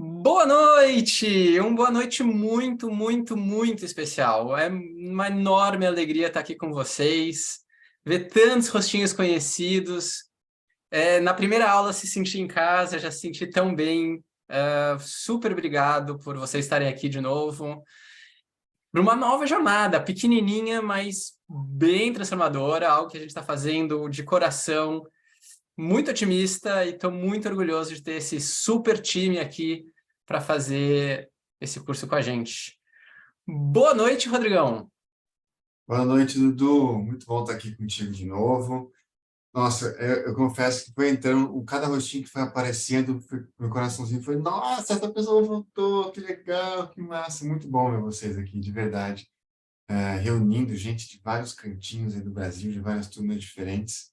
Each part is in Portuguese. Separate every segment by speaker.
Speaker 1: Boa noite! Boa noite muito, muito, muito especial. É uma enorme alegria estar aqui com vocês, ver tantos rostinhos conhecidos. Na primeira aula se sentir em casa, já se senti tão bem. Super obrigado por vocês estarem aqui de novo. Para uma nova jornada, pequenininha, mas bem transformadora, algo que a gente está fazendo de coração, muito otimista e estou muito orgulhoso de ter esse super time aqui para fazer esse curso com a gente. Boa noite, Rodrigão.
Speaker 2: Boa noite, Dudu. Muito bom estar aqui contigo de novo. Nossa, eu confesso que foi entrando, cada rostinho que foi aparecendo, meu coraçãozinho foi, nossa, essa pessoa voltou, que legal, que massa. Muito bom ver vocês aqui, de verdade. Reunindo gente de vários cantinhos aí do Brasil, de várias turmas diferentes.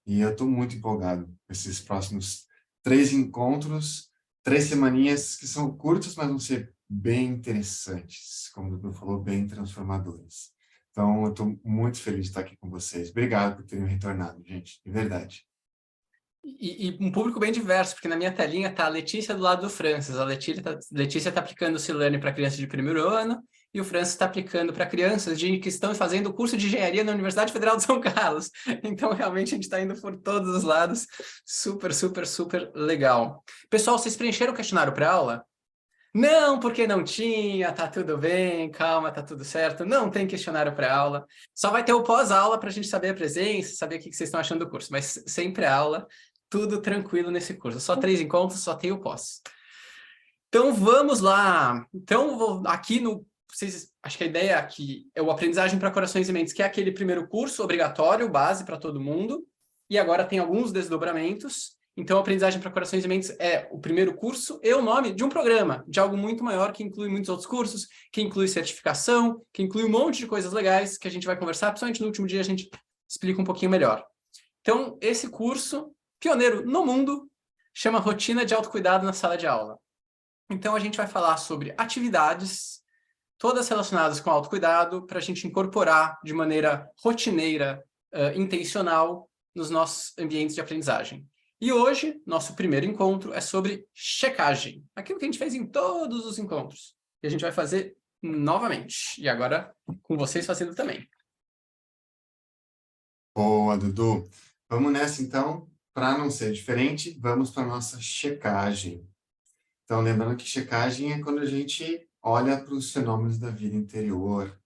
Speaker 2: E eu estou muito empolgado com esses próximos 3 encontros, 3 semaninhas que são curtas, mas vão ser bem interessantes, como o Dudu falou, bem transformadoras. Então, eu estou muito feliz de estar aqui com vocês. Obrigado por terem retornado, gente, de verdade.
Speaker 1: E um público bem diverso, porque na minha telinha está a Letícia do lado do Francis. Letícia tá aplicando o C-Learning para crianças de primeiro ano e o Francis está aplicando para crianças que estão fazendo o curso de engenharia na Universidade Federal de São Carlos. Então, realmente, a gente está indo por todos os lados. Super, super, super legal. Pessoal, vocês preencheram o questionário para aula? Não, porque não tinha, tá tudo bem, calma, tá tudo certo. Não tem questionário pré-aula. Só vai ter o pós-aula para a gente saber a presença, saber o que vocês estão achando do curso. Mas sem pré-aula, tudo tranquilo nesse curso. Só 3 encontros, só tem o pós. Então vamos lá. Então, aqui no. Acho que a ideia aqui é o Aprendizagem para Corações e Mentes, que é aquele primeiro curso obrigatório, base para todo mundo. E agora tem alguns desdobramentos. Então, Aprendizagem para Corações e Mentes é o primeiro curso e o nome de um programa, de algo muito maior, que inclui muitos outros cursos, que inclui certificação, que inclui um monte de coisas legais que a gente vai conversar, principalmente no último dia a gente explica um pouquinho melhor. Então, esse curso, pioneiro no mundo, chama Rotina de Autocuidado na Sala de Aula. Então, a gente vai falar sobre atividades, todas relacionadas com autocuidado, para a gente incorporar de maneira rotineira, intencional, nos nossos ambientes de aprendizagem. E hoje, nosso primeiro encontro é sobre checagem, aquilo que a gente fez em todos os encontros. E a gente vai fazer novamente, e agora com vocês fazendo também.
Speaker 2: Boa, Dudu. Vamos nessa, então. Para não ser diferente, vamos para a nossa checagem. Então, lembrando que checagem é quando a gente olha para os fenômenos da vida interior,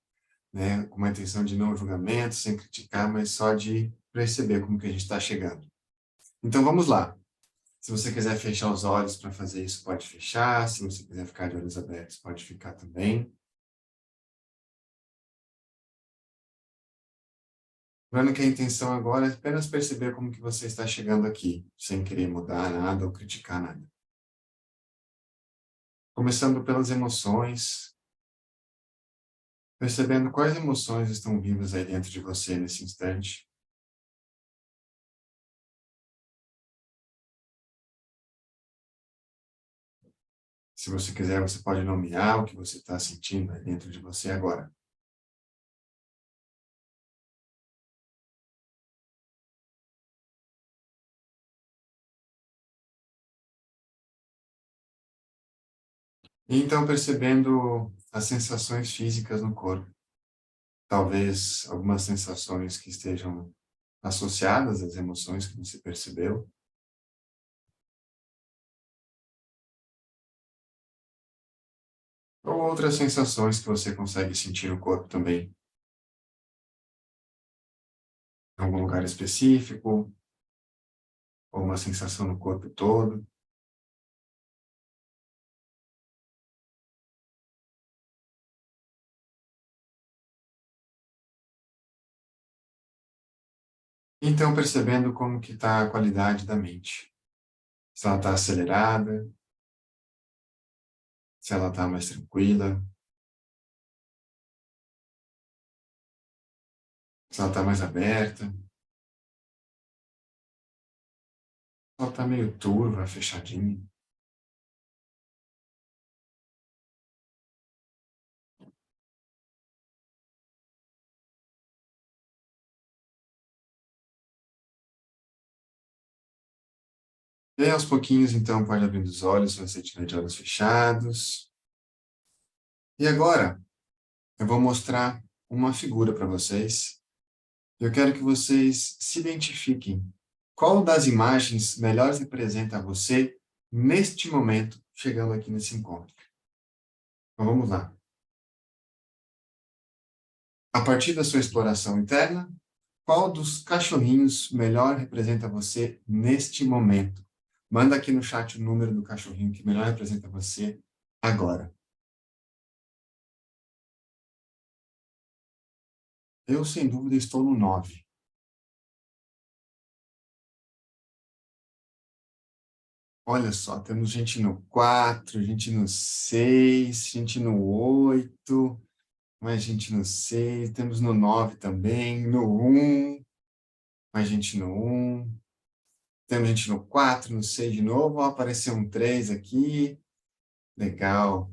Speaker 2: né, com uma intenção de não julgamento, sem criticar, mas só de perceber como que a gente está chegando. Então vamos lá. Se você quiser fechar os olhos para fazer isso, pode fechar. Se você quiser ficar de olhos abertos, pode ficar também. Lembrando que a intenção agora é apenas perceber como que você está chegando aqui, sem querer mudar nada ou criticar nada. Começando pelas emoções, percebendo quais emoções estão vivas aí dentro de você nesse instante. Se você quiser, você pode nomear o que você está sentindo aí dentro de você agora. E então, percebendo as sensações físicas no corpo. Talvez algumas sensações que estejam associadas às emoções que você percebeu. Ou outras sensações que você consegue sentir no corpo também. Em algum lugar específico, ou uma sensação no corpo todo. Então, percebendo como que está a qualidade da mente. Se ela está acelerada, se ela está mais tranquila, se ela está mais aberta, se ela está meio turva, fechadinha. E aí, aos pouquinhos, então, pode abrir os olhos, se você estiver de olhos fechados. E agora, eu vou mostrar uma figura para vocês. Eu quero que vocês se identifiquem. Qual das imagens melhor representa você neste momento, chegando aqui nesse encontro? Então, vamos lá. A partir da sua exploração interna, qual dos cachorrinhos melhor representa você neste momento? Manda aqui no chat o número do cachorrinho que melhor representa você agora. Eu, sem dúvida, estou no 9. Olha só, temos gente no 4, gente no 6, gente no 8, mais gente no 6, temos no 9 também, no 1, mais gente no 1, temos gente no 4, no 6 de novo, ó, apareceu um 3 aqui, legal,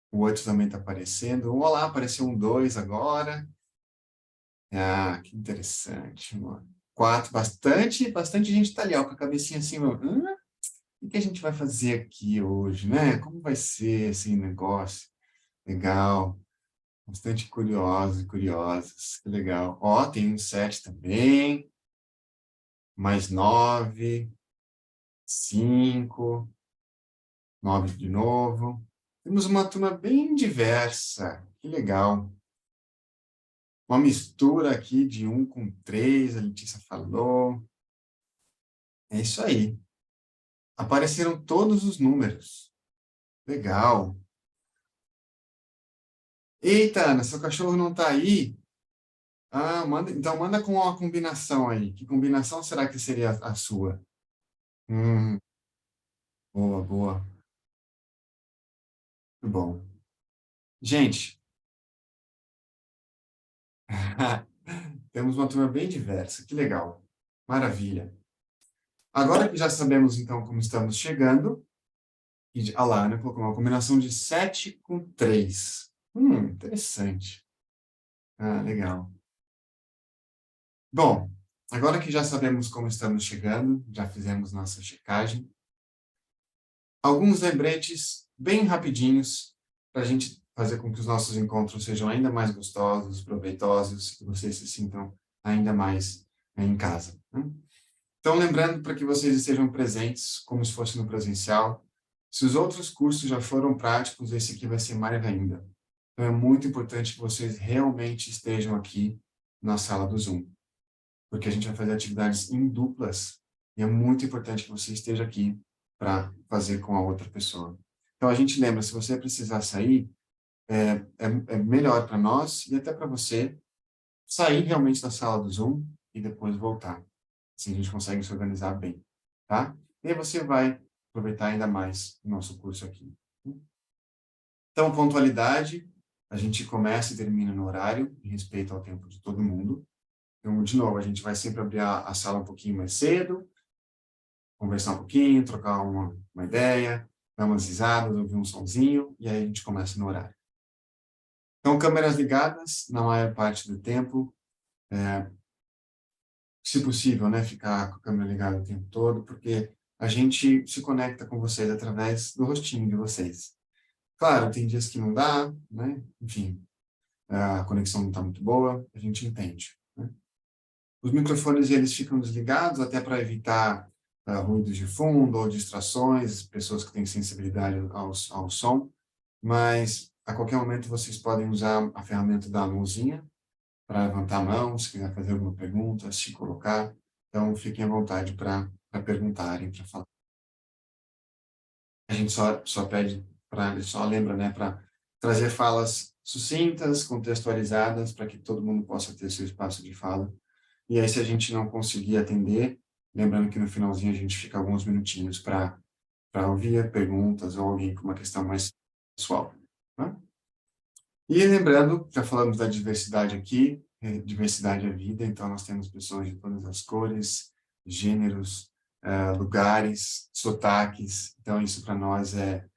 Speaker 2: o 8 também está aparecendo, olá, apareceu um 2 agora, ah, que interessante, mano. 4, bastante gente está ali, ó, com a cabecinha assim, o que a gente vai fazer aqui hoje, né? Como vai ser esse negócio? Legal. Bastante curiosos e curiosas. Que legal. Ó, tem um 7 também. Mais 9. 5. 9 de novo. Temos uma turma bem diversa. Que legal. Uma mistura aqui de 1 com 3, a Letícia falou. É isso aí. Apareceram todos os números. Legal. Eita, Ana, seu cachorro não está aí? Ah, então manda com uma combinação aí. Que combinação será que seria a sua? Hum, boa, boa. Muito bom. Gente, temos uma turma bem diversa. Que legal. Maravilha. Agora que já sabemos, então, como estamos chegando, a Lana colocou uma combinação de 7 com 3. Interessante. Ah, legal. Bom, agora que já sabemos como estamos chegando, já fizemos nossa checagem, alguns lembretes bem rapidinhos para a gente fazer com que os nossos encontros sejam ainda mais gostosos, proveitosos, que vocês se sintam ainda mais em casa, né? Então, lembrando para que vocês estejam presentes, como se fosse no presencial. Se os outros cursos já foram práticos, esse aqui vai ser mais ainda. Então, é muito importante que vocês realmente estejam aqui na sala do Zoom, porque a gente vai fazer atividades em duplas e é muito importante que você esteja aqui para fazer com a outra pessoa. Então, a gente lembra, se você precisar sair, é melhor para nós e até para você sair realmente da sala do Zoom e depois voltar. Assim a gente consegue se organizar bem, tá? E aí você vai aproveitar ainda mais o nosso curso aqui. Então, pontualidade, a gente começa e termina no horário, em respeito ao tempo de todo mundo. Então, de novo, a gente vai sempre abrir a sala um pouquinho mais cedo, conversar um pouquinho, trocar uma ideia, dar umas risadas, ouvir um sonzinho, e aí a gente começa no horário. Então, câmeras ligadas na maior parte do tempo, se possível, né, ficar com a câmera ligada o tempo todo, porque a gente se conecta com vocês através do rostinho de vocês. Claro, tem dias que não dá, né, enfim, a conexão não está muito boa, a gente entende, né? Os microfones, eles ficam desligados até para evitar ruídos de fundo ou distrações, pessoas que têm sensibilidade ao som, mas a qualquer momento vocês podem usar a ferramenta da mãozinha para levantar a mão, se quiser fazer alguma pergunta, se colocar. Então, fiquem à vontade para perguntarem, para falar. A gente só pede, só lembra, né, para trazer falas sucintas, contextualizadas, para que todo mundo possa ter seu espaço de fala. E aí, se a gente não conseguir atender, lembrando que no finalzinho a gente fica alguns minutinhos para ouvir perguntas ou alguém com uma questão mais pessoal, né? E lembrando, já falamos da diversidade aqui, diversidade é vida, então nós temos pessoas de todas as cores, gêneros, lugares, sotaques, então isso para nós é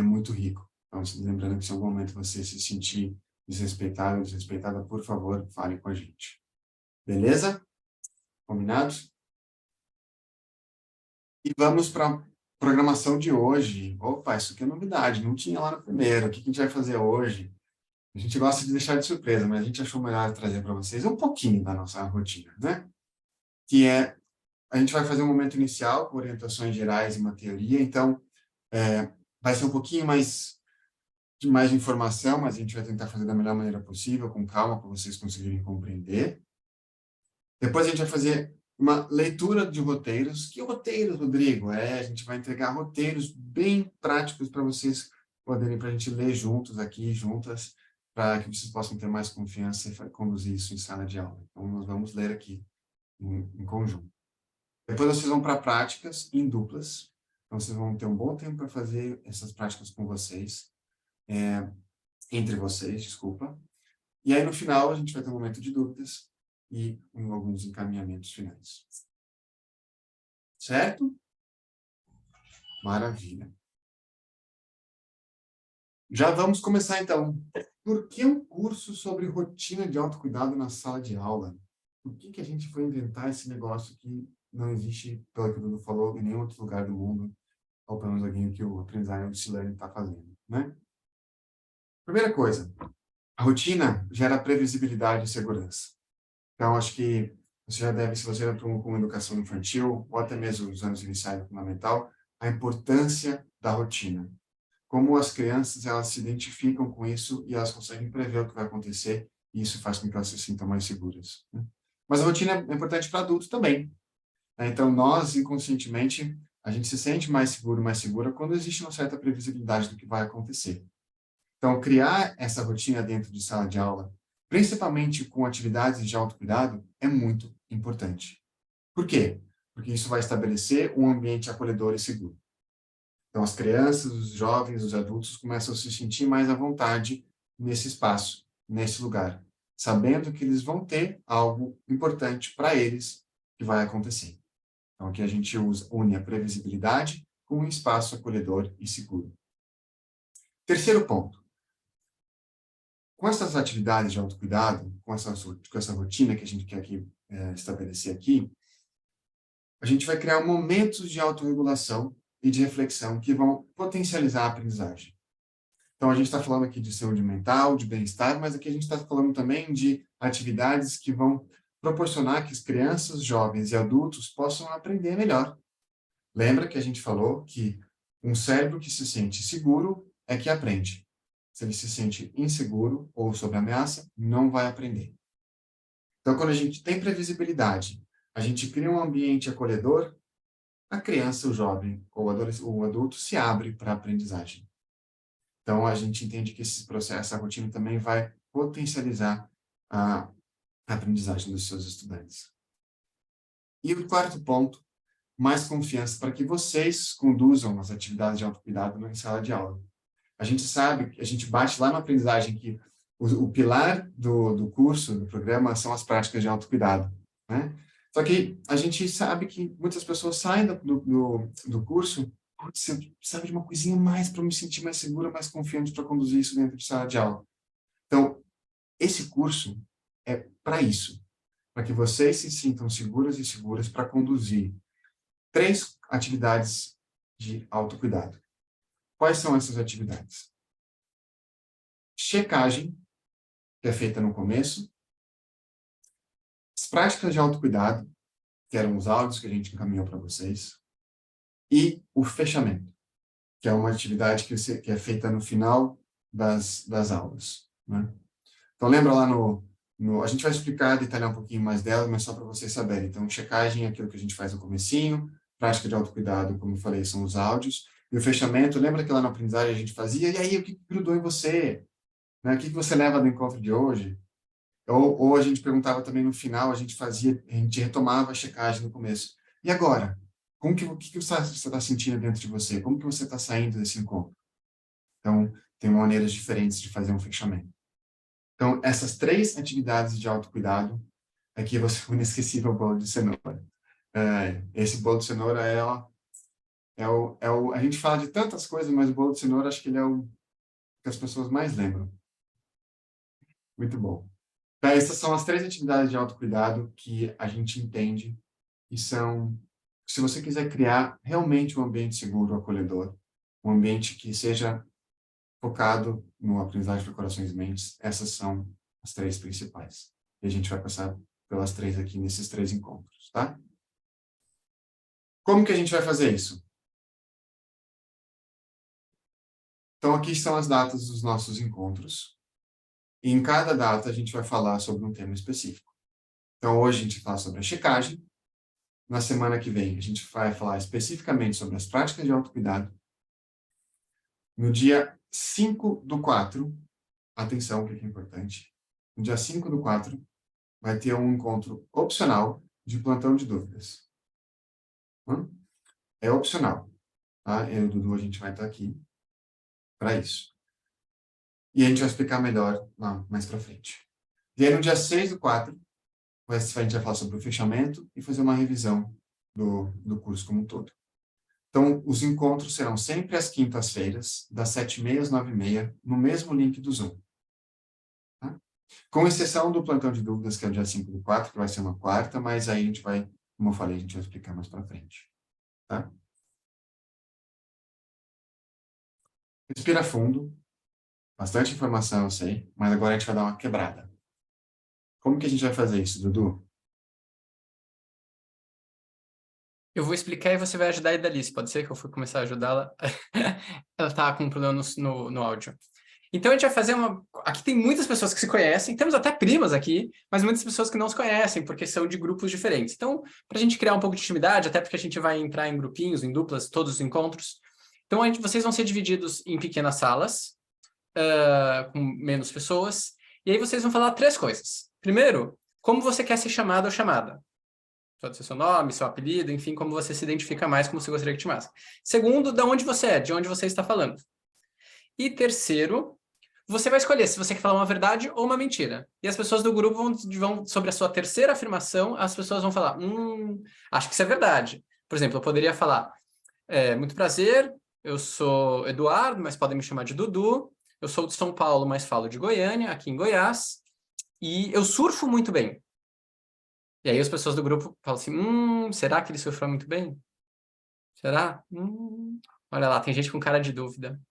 Speaker 2: muito rico. Então, lembrando que se em algum momento você se sentir desrespeitado, desrespeitada, por favor, fale com a gente. Beleza? Combinado? E vamos para a programação de hoje. Opa, isso aqui é novidade, não tinha lá no primeiro. O que a gente vai fazer hoje? A gente gosta de deixar de surpresa, mas a gente achou melhor trazer para vocês um pouquinho da nossa rotina, né? Que é, a gente vai fazer um momento inicial com orientações gerais e uma teoria, então vai ser um pouquinho mais de informação, mas a gente vai tentar fazer da melhor maneira possível, com calma, para vocês conseguirem compreender. Depois a gente vai fazer uma leitura de roteiros. Que roteiros, Rodrigo? A gente vai entregar roteiros bem práticos para vocês poderem, para a gente ler juntos aqui, juntas, para que vocês possam ter mais confiança e conduzir isso em sala de aula. Então, nós vamos ler aqui em conjunto. Depois vocês vão para práticas em duplas. Então, vocês vão ter um bom tempo para fazer essas práticas com vocês, entre vocês, desculpa. E aí, no final, a gente vai ter um momento de dúvidas e alguns encaminhamentos finais. Certo? Maravilha. Já vamos começar, então. Por que um curso sobre rotina de autocuidado na sala de aula? Por que a gente foi inventar esse negócio que não existe, pelo que o Dudu falou, em nenhum outro lugar do mundo, ou pelo menos alguém que o aprendizagem de Silene está fazendo, né? Primeira coisa, a rotina gera previsibilidade e segurança. Então, acho que você já deve, se você já tomou com educação infantil, ou até mesmo nos anos iniciais do fundamental, a importância da rotina. Como as crianças, elas se identificam com isso e elas conseguem prever o que vai acontecer, e isso faz com que elas se sintam mais seguras, né? Mas a rotina é importante para adultos também, né? Então, nós, inconscientemente, a gente se sente mais seguro, mais segura quando existe uma certa previsibilidade do que vai acontecer. Então, criar essa rotina dentro de sala de aula, principalmente com atividades de autocuidado, é muito importante. Por quê? Porque isso vai estabelecer um ambiente acolhedor e seguro. Então, as crianças, os jovens, os adultos começam a se sentir mais à vontade nesse espaço, nesse lugar, sabendo que eles vão ter algo importante para eles que vai acontecer. Então, aqui a gente une a previsibilidade com um espaço acolhedor e seguro. Terceiro ponto. Com essas atividades de autocuidado, com essa rotina que a gente quer aqui, estabelecer aqui, a gente vai criar momentos de autorregulação e de reflexão que vão potencializar a aprendizagem. Então, a gente está falando aqui de saúde mental, de bem-estar, mas aqui a gente está falando também de atividades que vão proporcionar que as crianças, jovens e adultos possam aprender melhor. Lembra que a gente falou que um cérebro que se sente seguro é que aprende. Se ele se sente inseguro ou sob ameaça, não vai aprender. Então, quando a gente tem previsibilidade, a gente cria um ambiente acolhedor, a criança, o jovem ou o adulto se abre para a aprendizagem. Então, a gente entende que esse processo, a rotina também vai potencializar a aprendizagem dos seus estudantes. E o quarto ponto, mais confiança para que vocês conduzam as atividades de autocuidado na sala de aula. A gente sabe, a gente bate lá na aprendizagem que o pilar do curso, do programa, são as práticas de autocuidado, né? Só que a gente sabe que muitas pessoas saem do curso, você sabe de uma coisinha mais para me sentir mais segura, mais confiante para conduzir isso dentro de sala de aula. Então, esse curso é para isso, para que vocês se sintam seguras e seguras para conduzir 3 atividades de autocuidado. Quais são essas atividades? Checagem, que é feita no começo, as práticas de autocuidado, que eram os áudios que a gente encaminhou para vocês, e o fechamento, que é uma atividade que é feita no final das aulas, né? Então, lembra lá a gente vai explicar, detalhar um pouquinho mais dela, mas só para vocês saberem. Então, checagem é aquilo que a gente faz no comecinho, prática de autocuidado, como eu falei, são os áudios, e o fechamento, lembra que lá na aprendizagem a gente fazia, e aí, o que grudou em você? Né? O que você leva do encontro de hoje? Ou a gente perguntava também no final, a gente retomava a checagem no começo. E agora? O que você está sentindo dentro de você? Como que você está saindo desse encontro? Então, tem maneiras diferentes de fazer um fechamento. Então, essas 3 atividades de autocuidado, aqui você o inesquecível bolo de cenoura. Esse bolo de cenoura a gente fala de tantas coisas, mas o bolo de cenoura acho que ele é o que as pessoas mais lembram. Muito bom. Essas são as 3 atividades de autocuidado que a gente entende que são se você quiser criar realmente um ambiente seguro, acolhedor, um ambiente que seja focado no aprendizagem de corações e mentes, essas são as três principais. E a gente vai passar pelas três aqui nesses três encontros, tá? Como que a gente vai fazer isso? Então, aqui estão as datas dos nossos encontros. E em cada data a gente vai falar sobre um tema específico. Então, hoje a gente fala sobre a checagem. Na semana que vem, a gente vai falar especificamente sobre as práticas de autocuidado. No dia 5/4, atenção, o que é importante. No dia 5/4, vai ter um encontro opcional de plantão de dúvidas. É opcional, tá? Eu e o Dudu, a gente vai estar aqui para isso. E a gente vai explicar melhor lá mais para frente. E aí, no dia 6/4, a gente vai falar sobre o fechamento e fazer uma revisão do curso como um todo. Então, os encontros serão sempre às quintas-feiras, das 7h30 às 9h30, no mesmo link do Zoom. Tá? Com exceção do plantão de dúvidas, que é o dia 5/4, que vai ser uma quarta, mas aí a gente vai, como eu falei, a gente vai explicar mais para frente. Tá? Respira fundo. Bastante informação, eu sei, mas agora a gente vai dar uma quebrada. Como que a gente vai fazer isso, Dudu?
Speaker 1: Eu vou explicar e você vai ajudar a Idalice. Pode ser que eu fui começar a ajudá-la? Ela tá com um problema no áudio. Então, a gente vai fazer uma... Aqui tem muitas pessoas que se conhecem, temos até primas aqui, mas muitas pessoas que não se conhecem, porque são de grupos diferentes. Então, para a gente criar um pouco de intimidade, até porque a gente vai entrar em grupinhos, em duplas, todos os encontros. Então, vocês vão ser divididos em pequenas salas, com menos pessoas, e aí vocês vão falar três coisas. Primeiro, como você quer ser chamado ou chamada. Pode ser seu nome, seu apelido, enfim, como você se identifica mais, como você gostaria que te chamasse. Segundo, de onde você é, de onde você está falando. E terceiro, você vai escolher se você quer falar uma verdade ou uma mentira. E as pessoas do grupo vão sobre a sua terceira afirmação, as pessoas vão falar, acho que isso é verdade. Por exemplo, eu poderia falar, muito prazer, eu sou Eduardo, mas podem me chamar de Dudu. Eu sou de São Paulo, mas falo de Goiânia, aqui em Goiás. E eu surfo muito bem. E aí as pessoas do grupo falam assim, será que ele surfa muito bem? Será? Olha lá, tem gente com cara de dúvida.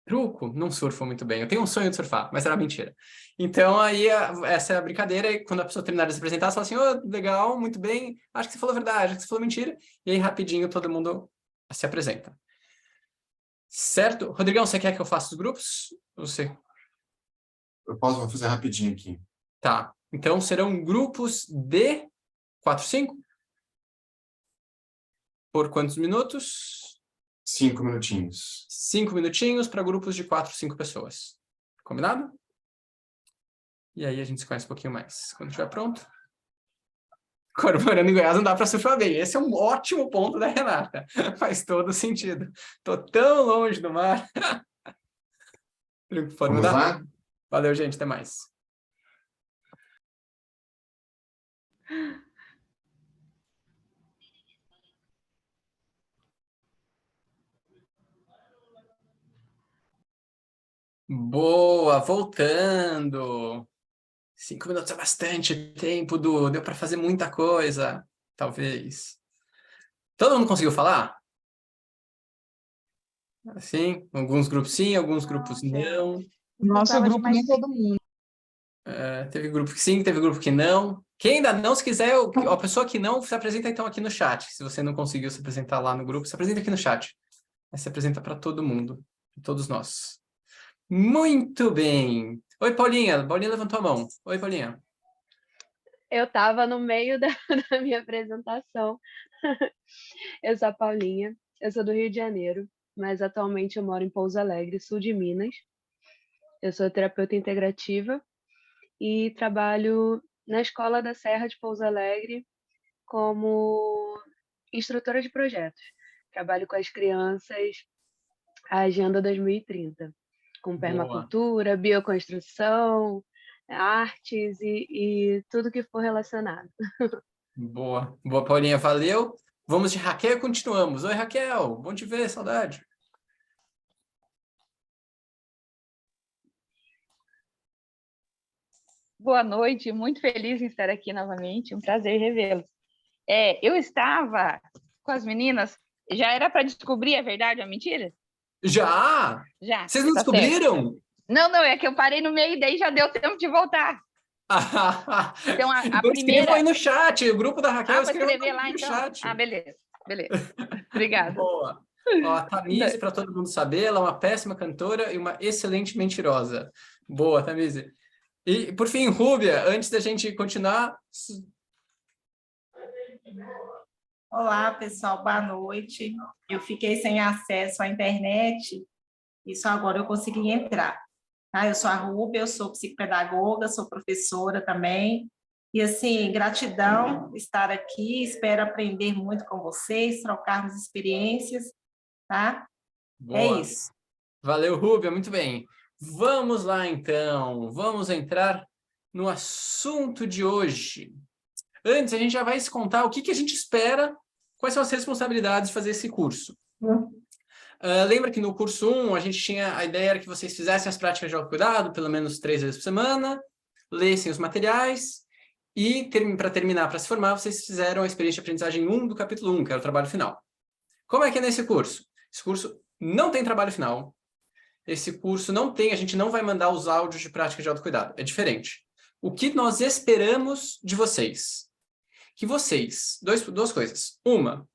Speaker 1: Truco, não surfo muito bem. Eu tenho um sonho de surfar, mas era mentira. Então, aí, essa é a brincadeira. E quando a pessoa terminar de se apresentar, você fala assim, legal, muito bem. Acho que você falou a verdade, acho que você falou mentira. E aí, rapidinho, todo mundo se apresenta. Certo? Rodrigão, você quer que eu faça os grupos? Você...
Speaker 2: Vou fazer rapidinho aqui.
Speaker 1: Tá. Então, serão grupos de 4, 5? Por quantos minutos?
Speaker 2: 5 minutinhos.
Speaker 1: 5 minutinhos para grupos de 4, 5 pessoas. Combinado? E aí a gente se conhece um pouquinho mais. Quando estiver pronto. Morando em Goiás não dá para surfar bem. Esse é um ótimo ponto da Renata. Faz todo sentido. Tô tão longe do mar. Pode
Speaker 2: Vamos
Speaker 1: mudar?
Speaker 2: lá?
Speaker 1: Valeu, gente. Até mais. Boa, voltando. 5 minutos é bastante tempo, Du. Deu para fazer muita coisa. Talvez. Todo mundo conseguiu falar? Sim, alguns grupos sim, alguns grupos não.
Speaker 3: Nosso grupo, nem todo mundo.
Speaker 1: Teve grupo que sim, teve grupo que não. Quem ainda não, se quiser, a pessoa que não, se apresenta então aqui no chat. Se você não conseguiu se apresentar lá no grupo, se apresenta aqui no chat. Aí se apresenta para todo mundo, todos nós. Muito bem. Oi, Paulinha. Paulinha levantou a mão. Oi, Paulinha.
Speaker 4: Eu estava no meio da minha apresentação. Eu sou a Paulinha, eu sou do Rio de Janeiro, mas atualmente eu moro em Pouso Alegre, sul de Minas. Eu sou terapeuta integrativa e trabalho na Escola da Serra de Pouso Alegre como instrutora de projetos. Trabalho com as crianças a Agenda 2030, com
Speaker 1: Boa.
Speaker 4: permacultura, bioconstrução, artes e tudo que for relacionado.
Speaker 1: Boa. Boa, Paulinha. Valeu. Vamos de Raquel e continuamos. Oi, Raquel. Bom te ver, saudade.
Speaker 3: Boa noite, muito feliz em estar aqui novamente, um prazer revê-los. Eu estava com as meninas. Já era para descobrir a verdade ou a mentira?
Speaker 1: Já?
Speaker 3: Já.
Speaker 1: Vocês não
Speaker 3: tá certo.
Speaker 1: descobriram?
Speaker 3: Não, é que eu parei no meio e daí já deu tempo de voltar. Então, a
Speaker 1: Então,
Speaker 3: primeira...
Speaker 1: escrevam aí no chat, o grupo da Raquel,
Speaker 3: vou
Speaker 1: escrevam
Speaker 3: escrever lá,
Speaker 1: no
Speaker 3: então?
Speaker 1: chat.
Speaker 3: Beleza. Obrigada.
Speaker 1: Boa. Ó, a Tamise, para todo mundo saber, ela é uma péssima cantora e uma excelente mentirosa. Boa, Tamise. E, por fim, Rúbia, antes da gente continuar...
Speaker 5: Olá, pessoal, boa noite. Eu fiquei sem acesso à internet e só agora eu consegui entrar. Tá? Eu sou a Rúbia, eu sou psicopedagoga, sou professora também. E, assim, gratidão estar aqui, espero aprender muito com vocês, trocarmos experiências, tá?
Speaker 1: Boa.
Speaker 5: É isso.
Speaker 1: Valeu, Rúbia, muito bem. Vamos lá, então. Vamos entrar no assunto de hoje. Antes, a gente já vai se contar o que a gente espera, quais são as responsabilidades de fazer esse curso. Lembra que no curso 1, a gente tinha a ideia era que vocês fizessem as práticas de autocuidado, pelo menos 3 vezes por semana, lessem os materiais, e para terminar, para se formar, vocês fizeram a experiência de aprendizagem 1 do capítulo 1, que era o trabalho final. Como é que é nesse curso? Esse curso não tem trabalho final. Esse curso não tem, a gente não vai mandar os áudios de prática de autocuidado. É diferente. O que nós esperamos de vocês? Que vocês, duas coisas. Uma,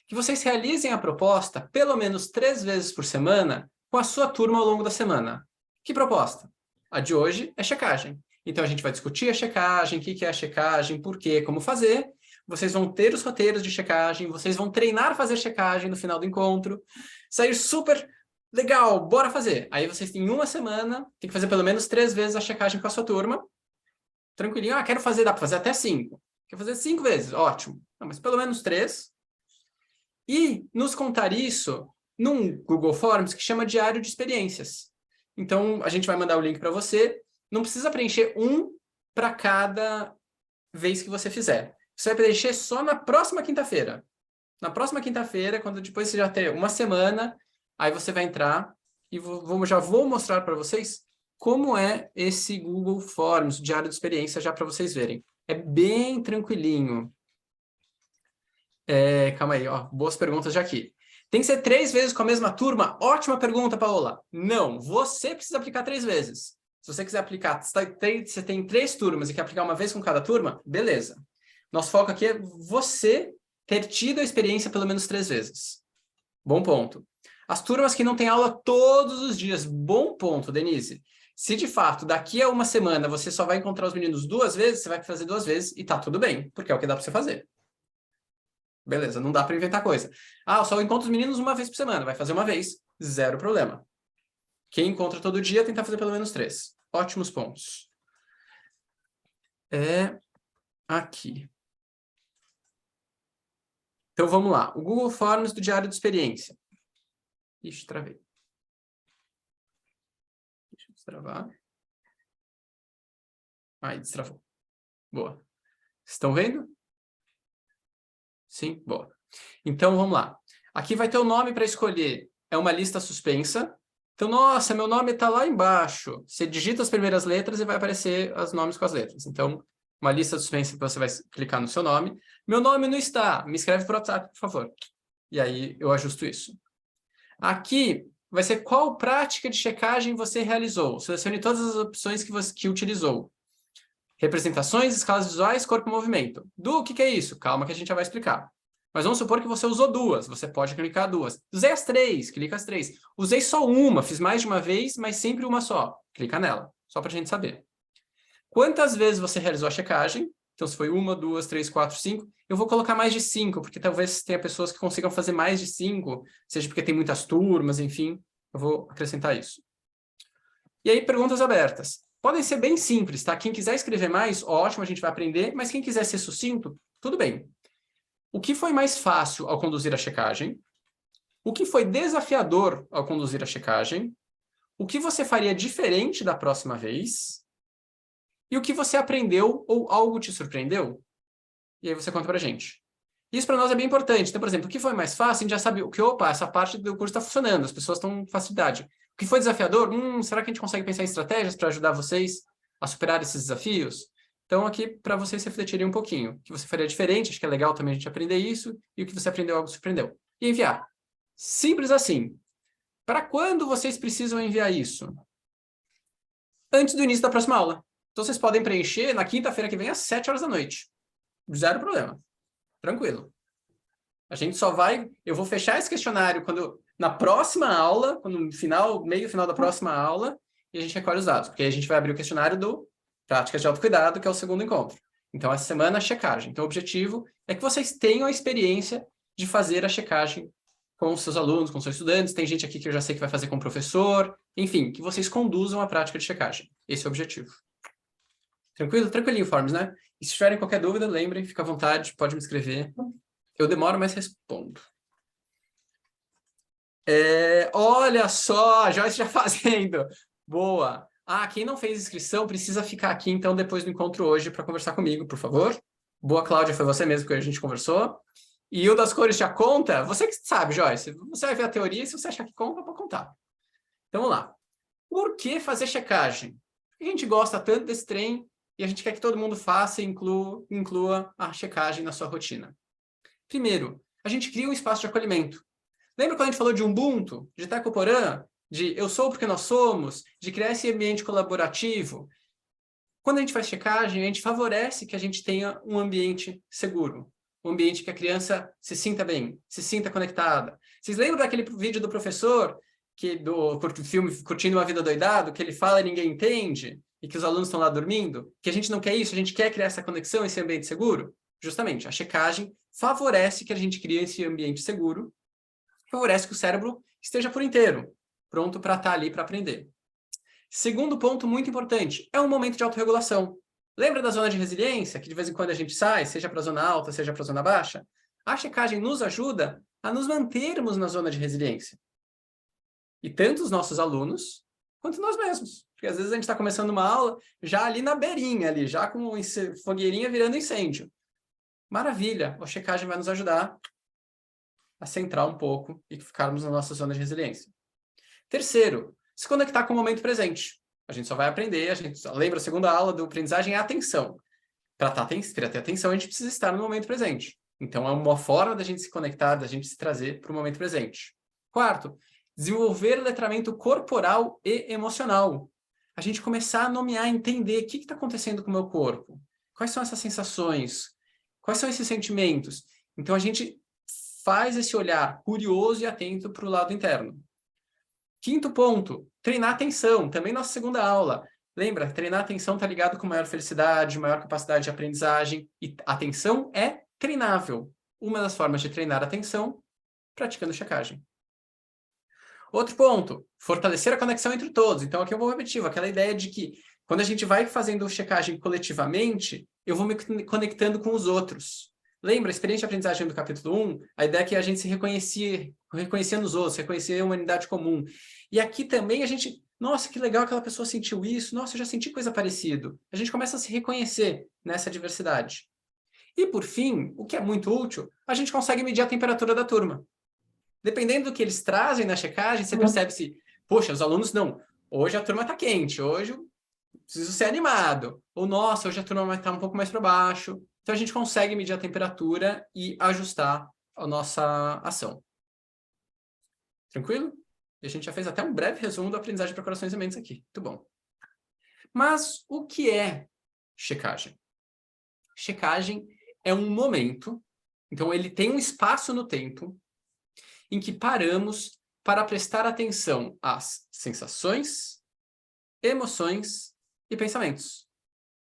Speaker 1: que vocês realizem a proposta pelo menos 3 vezes por semana com a sua turma ao longo da semana. Que proposta? A de hoje é checagem. Então, a gente vai discutir a checagem, o que é a checagem, por quê, como fazer. Vocês vão ter os roteiros de checagem, vocês vão treinar a fazer checagem no final do encontro. Sair super legal, bora fazer. Aí vocês têm uma semana, tem que fazer pelo menos 3 vezes a checagem com a sua turma. Tranquilinho, quero fazer, dá para fazer até 5. Quer fazer 5 vezes, ótimo. Não, mas pelo menos 3. E nos contar isso num Google Forms que chama Diário de Experiências. Então, a gente vai mandar o link para você. Não precisa preencher um para cada vez que você fizer. Você vai preencher só na próxima quinta-feira. Na próxima quinta-feira, quando depois você já ter uma semana, aí você vai entrar e já vou mostrar para vocês como é esse Google Forms, Diário de Experiência, já para vocês verem. É bem tranquilinho. Calma aí, ó, boas perguntas já aqui. Tem que ser 3 vezes com a mesma turma? Ótima pergunta, Paola. Não, você precisa aplicar 3 vezes. Se você quiser aplicar, você tem 3 turmas e quer aplicar uma vez com cada turma, beleza. Nosso foco aqui é você ter tido a experiência pelo menos 3 vezes. Bom ponto. As turmas que não têm aula todos os dias, bom ponto, Denise. Se de fato daqui a uma semana você só vai encontrar os meninos 2 vezes, você vai fazer 2 vezes e tá tudo bem, porque é o que dá para você fazer. Beleza, não dá para inventar coisa. Eu só encontro os meninos uma vez por semana, vai fazer uma vez, 0 problema. Quem encontra todo dia, tentar fazer pelo menos 3. Ótimos pontos. Aqui. Então, vamos lá. O Google Forms do Diário de Experiência. Ixi, travei. Deixa eu destravar. Aí, destravou. Boa. Estão vendo? Sim? Boa. Então, vamos lá. Aqui vai ter o nome para escolher. É uma lista suspensa. Então, nossa, meu nome está lá embaixo. Você digita as primeiras letras e vai aparecer os nomes com as letras. Então, uma lista suspensa que você vai clicar no seu nome. Meu nome não está. Me escreve por WhatsApp, por favor. E aí, eu ajusto isso. Aqui vai ser qual prática de checagem você realizou. Selecione todas as opções que utilizou. Representações, escalas visuais, corpo e movimento. O que é isso? Calma que a gente já vai explicar. Mas vamos supor que você usou 2. Você pode clicar 2. Usei as 3. Clica as 3. Usei só uma. Fiz mais de uma vez, mas sempre uma só. Clica nela. Só para a gente saber. Quantas vezes você realizou a checagem? Então, se foi 1, 2, 3, 4, 5. Eu vou colocar mais de 5, porque talvez tenha pessoas que consigam fazer mais de 5, seja porque tem muitas turmas, enfim. Eu vou acrescentar isso. E aí, perguntas abertas. Podem ser bem simples, tá? Quem quiser escrever mais, ótimo, a gente vai aprender. Mas quem quiser ser sucinto, tudo bem. O que foi mais fácil ao conduzir a checagem? O que foi desafiador ao conduzir a checagem? O que você faria diferente da próxima vez? E o que você aprendeu ou algo te surpreendeu? E aí você conta pra gente. Isso para nós é bem importante. Então, por exemplo, o que foi mais fácil, a gente já sabe essa parte do curso está funcionando, as pessoas estão com facilidade. O que foi desafiador? Será que a gente consegue pensar em estratégias para ajudar vocês a superar esses desafios? Então, aqui, para vocês refletirem um pouquinho. O que você faria diferente, acho que é legal também a gente aprender isso, e o que você aprendeu, algo surpreendeu. E enviar. Simples assim. Para quando vocês precisam enviar isso? Antes do início da próxima aula. Então, vocês podem preencher na quinta-feira que vem, às 7 horas da noite. Zero problema. Tranquilo. A gente só vai... Eu vou fechar esse questionário na próxima aula, meio final da próxima aula, e a gente recolhe os dados. Porque aí a gente vai abrir o questionário do Práticas de Autocuidado, que é o segundo encontro. Então, essa semana, a checagem. Então, o objetivo é que vocês tenham a experiência de fazer a checagem com os seus alunos, com os seus estudantes. Tem gente aqui que eu já sei que vai fazer com o professor. Enfim, que vocês conduzam a prática de checagem. Esse é o objetivo. Tranquilo? Tranquilinho, Forms, né? E se tiverem qualquer dúvida, lembrem, fica à vontade, pode me escrever. Eu demoro, mas respondo. Olha só, a Joyce já fazendo. Boa. Quem não fez inscrição precisa ficar aqui, então, depois do encontro hoje para conversar comigo, por favor. Boa, Cláudia, foi você mesmo que a gente conversou. E o das cores já conta? Você que sabe, Joyce. Você vai ver a teoria e se você achar que conta, pode contar. Então, vamos lá. Por que fazer checagem? A gente gosta tanto desse trem e a gente quer que todo mundo faça e inclua a checagem na sua rotina. Primeiro, a gente cria um espaço de acolhimento. Lembra quando a gente falou de Ubuntu, de Tecoporã, de eu sou porque nós somos, de criar esse ambiente colaborativo? Quando a gente faz checagem, a gente favorece que a gente tenha um ambiente seguro. Um ambiente que a criança se sinta bem, se sinta conectada. Vocês lembram daquele vídeo do professor, do filme Curtindo uma Vida Doidado, que ele fala e ninguém entende, e que os alunos estão lá dormindo? Que a gente não quer isso, a gente quer criar essa conexão, esse ambiente seguro? Justamente, a checagem favorece que a gente crie esse ambiente seguro, favorece que o cérebro esteja por inteiro, pronto para estar ali para aprender. Segundo ponto muito importante, é um momento de autorregulação. Lembra da zona de resiliência, que de vez em quando a gente sai, seja para a zona alta, seja para a zona baixa? A checagem nos ajuda a nos mantermos na zona de resiliência. E tanto os nossos alunos, quanto nós mesmos. Porque às vezes a gente está começando uma aula já ali na beirinha, ali, já com fogueirinha virando incêndio. Maravilha, a checagem vai nos ajudar a centrar um pouco e ficarmos na nossa zona de resiliência. Terceiro, se conectar com o momento presente. A gente só vai aprender, lembra a segunda aula do aprendizagem é a atenção. Para ter atenção, a gente precisa estar no momento presente. Então, é uma forma da gente se conectar, da gente se trazer para o momento presente. Quarto, desenvolver letramento corporal e emocional. A gente começar a nomear, entender o que está acontecendo com o meu corpo. Quais são essas sensações? Quais são esses sentimentos? Então, a gente faz esse olhar curioso e atento para o lado interno. Quinto ponto, treinar atenção. Também nossa segunda aula. Lembra, treinar atenção está ligado com maior felicidade, maior capacidade de aprendizagem. E atenção é treinável. Uma das formas de treinar atenção, praticando checagem. Outro ponto, fortalecer a conexão entre todos. Então, aqui eu vou repetir, aquela ideia de que quando a gente vai fazendo checagem coletivamente, eu vou me conectando com os outros. Lembra a experiência de aprendizagem do capítulo 1? A ideia é que a gente se reconhecia nos outros, reconhecer a humanidade comum. E aqui também a gente, nossa, que legal aquela pessoa sentiu isso, nossa, eu já senti coisa parecida. A gente começa a se reconhecer nessa diversidade. E por fim, o que é muito útil, a gente consegue medir a temperatura da turma. Dependendo do que eles trazem na checagem, você percebe se, poxa, os alunos não, hoje a turma está quente, hoje eu preciso ser animado. Ou, nossa, hoje a turma vai estar um pouco mais para baixo. Então, a gente consegue medir a temperatura e ajustar a nossa ação. Tranquilo? E a gente já fez até um breve resumo da aprendizagem para corações e mentes aqui. Muito bom. Mas o que é checagem? Checagem é um momento, então ele tem um espaço no tempo em que paramos para prestar atenção às sensações, emoções e pensamentos.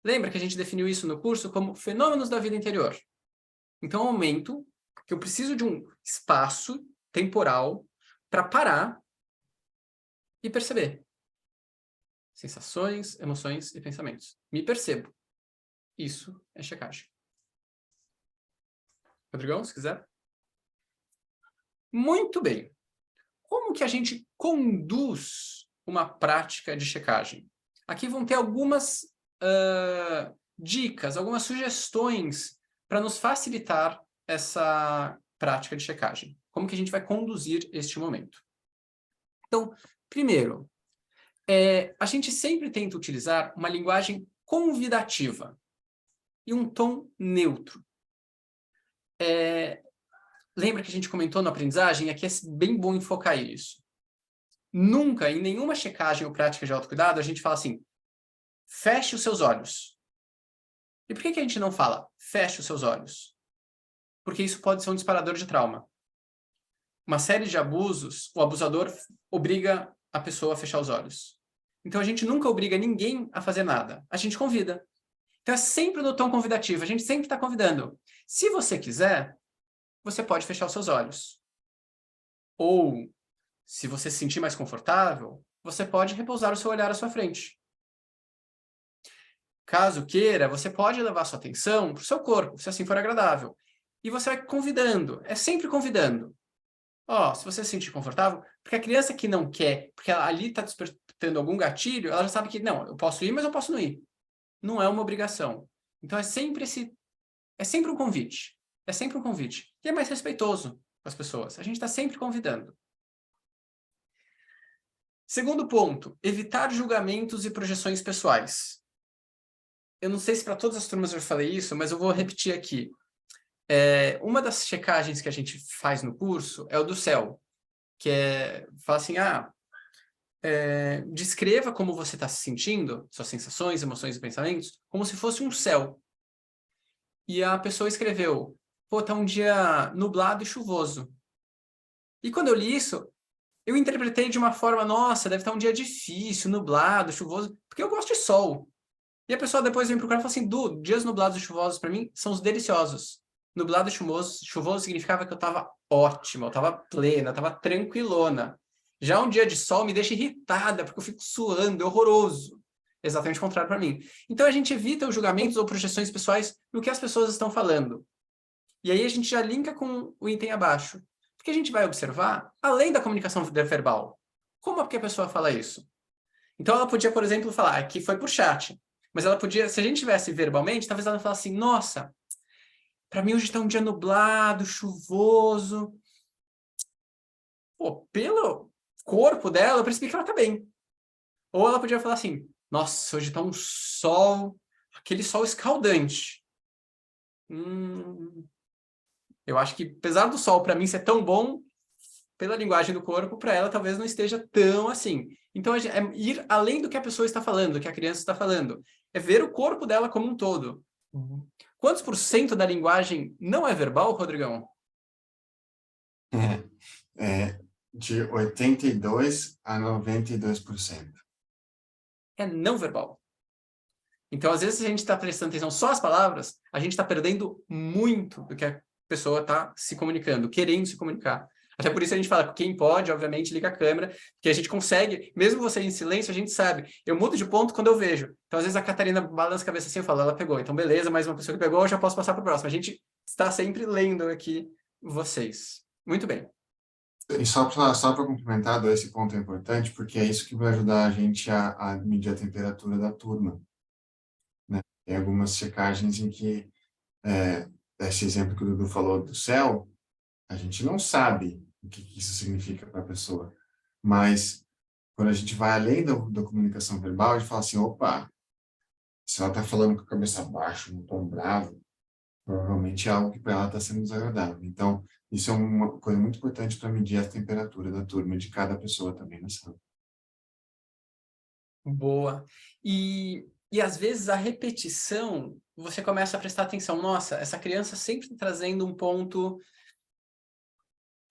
Speaker 1: Lembra que a gente definiu isso no curso como fenômenos da vida interior? Então, é um momento que eu preciso de um espaço temporal para parar e perceber. Sensações, emoções e pensamentos. Me percebo. Isso é checagem. Rodrigão, se quiser. Muito bem. Como que a gente conduz uma prática de checagem? Aqui vão ter algumas dicas, algumas sugestões para nos facilitar essa prática de checagem. Como que a gente vai conduzir este momento? Então, primeiro, a gente sempre tenta utilizar uma linguagem convidativa. e um tom neutro. Lembra que a gente comentou na aprendizagem? Aqui é bem bom enfocar isso. Nunca, em nenhuma checagem ou prática de autocuidado, a gente fala assim, feche os seus olhos. E por que a gente não fala, feche os seus olhos? Porque isso pode ser um disparador de trauma. Uma série de abusos, o abusador obriga a pessoa a fechar os olhos. Então a gente nunca obriga ninguém a fazer nada. A gente convida. Então é sempre no tom convidativo, a gente sempre está convidando. Se você quiser, você pode fechar os seus olhos. Ou, se você se sentir mais confortável, você pode repousar o seu olhar à sua frente. Caso queira, você pode levar sua atenção para o seu corpo, se assim for agradável. E você vai convidando, é sempre convidando. Se você se sentir confortável, porque a criança que não quer, porque ela ali está despertando algum gatilho, ela já sabe que, não, eu posso ir, mas eu posso não ir. Não é uma obrigação. Então é sempre um convite. É sempre um convite. E é mais respeitoso com as pessoas. A gente está sempre convidando. Segundo ponto, evitar julgamentos e projeções pessoais. Eu não sei se para todas as turmas eu falei isso, mas eu vou repetir aqui. Uma das checagens que a gente faz no curso é o do céu, que fala assim, descreva como você está se sentindo, suas sensações, emoções e pensamentos, como se fosse um céu. E a pessoa escreveu, tá um dia nublado e chuvoso. E quando eu li isso, eu interpretei de uma forma, nossa, deve estar um dia difícil, nublado, chuvoso, porque eu gosto de sol. E a pessoa depois vem procurar e fala assim, dias nublados e chuvosos para mim são os deliciosos. Nublado e chuvoso significava que eu estava ótima, eu estava plena, eu estava tranquilona. Já um dia de sol me deixa irritada, porque eu fico suando, é horroroso. Exatamente o contrário para mim. Então a gente evita os julgamentos ou projeções pessoais no que as pessoas estão falando. E aí a gente já linka com o item abaixo. Porque a gente vai observar, além da comunicação verbal, como é que a pessoa fala isso? Então ela podia, por exemplo, falar que foi por chat. Mas ela podia, se a gente tivesse verbalmente, talvez ela falasse assim, nossa, para mim hoje está um dia nublado, chuvoso. Pelo corpo dela, eu percebi que ela está bem. Ou ela podia falar assim, nossa, hoje está um sol, aquele sol escaldante. Eu acho que, apesar do sol para mim ser tão bom, pela linguagem do corpo, para ela talvez não esteja tão assim. Então, é ir além do que a pessoa está falando, do que a criança está falando. É ver o corpo dela como um todo. Quantos % da linguagem não é verbal, Rodrigão?
Speaker 2: De 82% a 92%.
Speaker 1: É não verbal. Então, às vezes, se a gente está prestando atenção só às palavras, a gente está perdendo muito do que a pessoa está se comunicando, querendo se comunicar. Até por isso a gente fala, quem pode, obviamente, liga a câmera, que a gente consegue, mesmo você em silêncio, a gente sabe. Eu mudo de ponto quando eu vejo. Então, às vezes, a Catarina balança a cabeça assim, eu falo, ela pegou. Então, beleza, mais uma pessoa que pegou, eu já posso passar para o próximo. A gente está sempre lendo aqui vocês. Muito bem.
Speaker 2: E só para complementar, esse ponto é importante, porque é isso que vai ajudar a gente a medir a temperatura da turma. Né? Tem algumas checagens em que, esse exemplo que o Dudu falou do céu, a gente não sabe o que isso significa para a pessoa. Mas, quando a gente vai além da comunicação verbal, a gente fala assim, opa, se ela está falando com a cabeça baixa, num tom bravo, provavelmente é algo que para ela está sendo desagradável. Então, isso é uma coisa muito importante para medir a temperatura da turma, de cada pessoa também na sala.
Speaker 1: Boa. E às vezes a repetição, você começa a prestar atenção. Nossa, essa criança sempre está trazendo um ponto,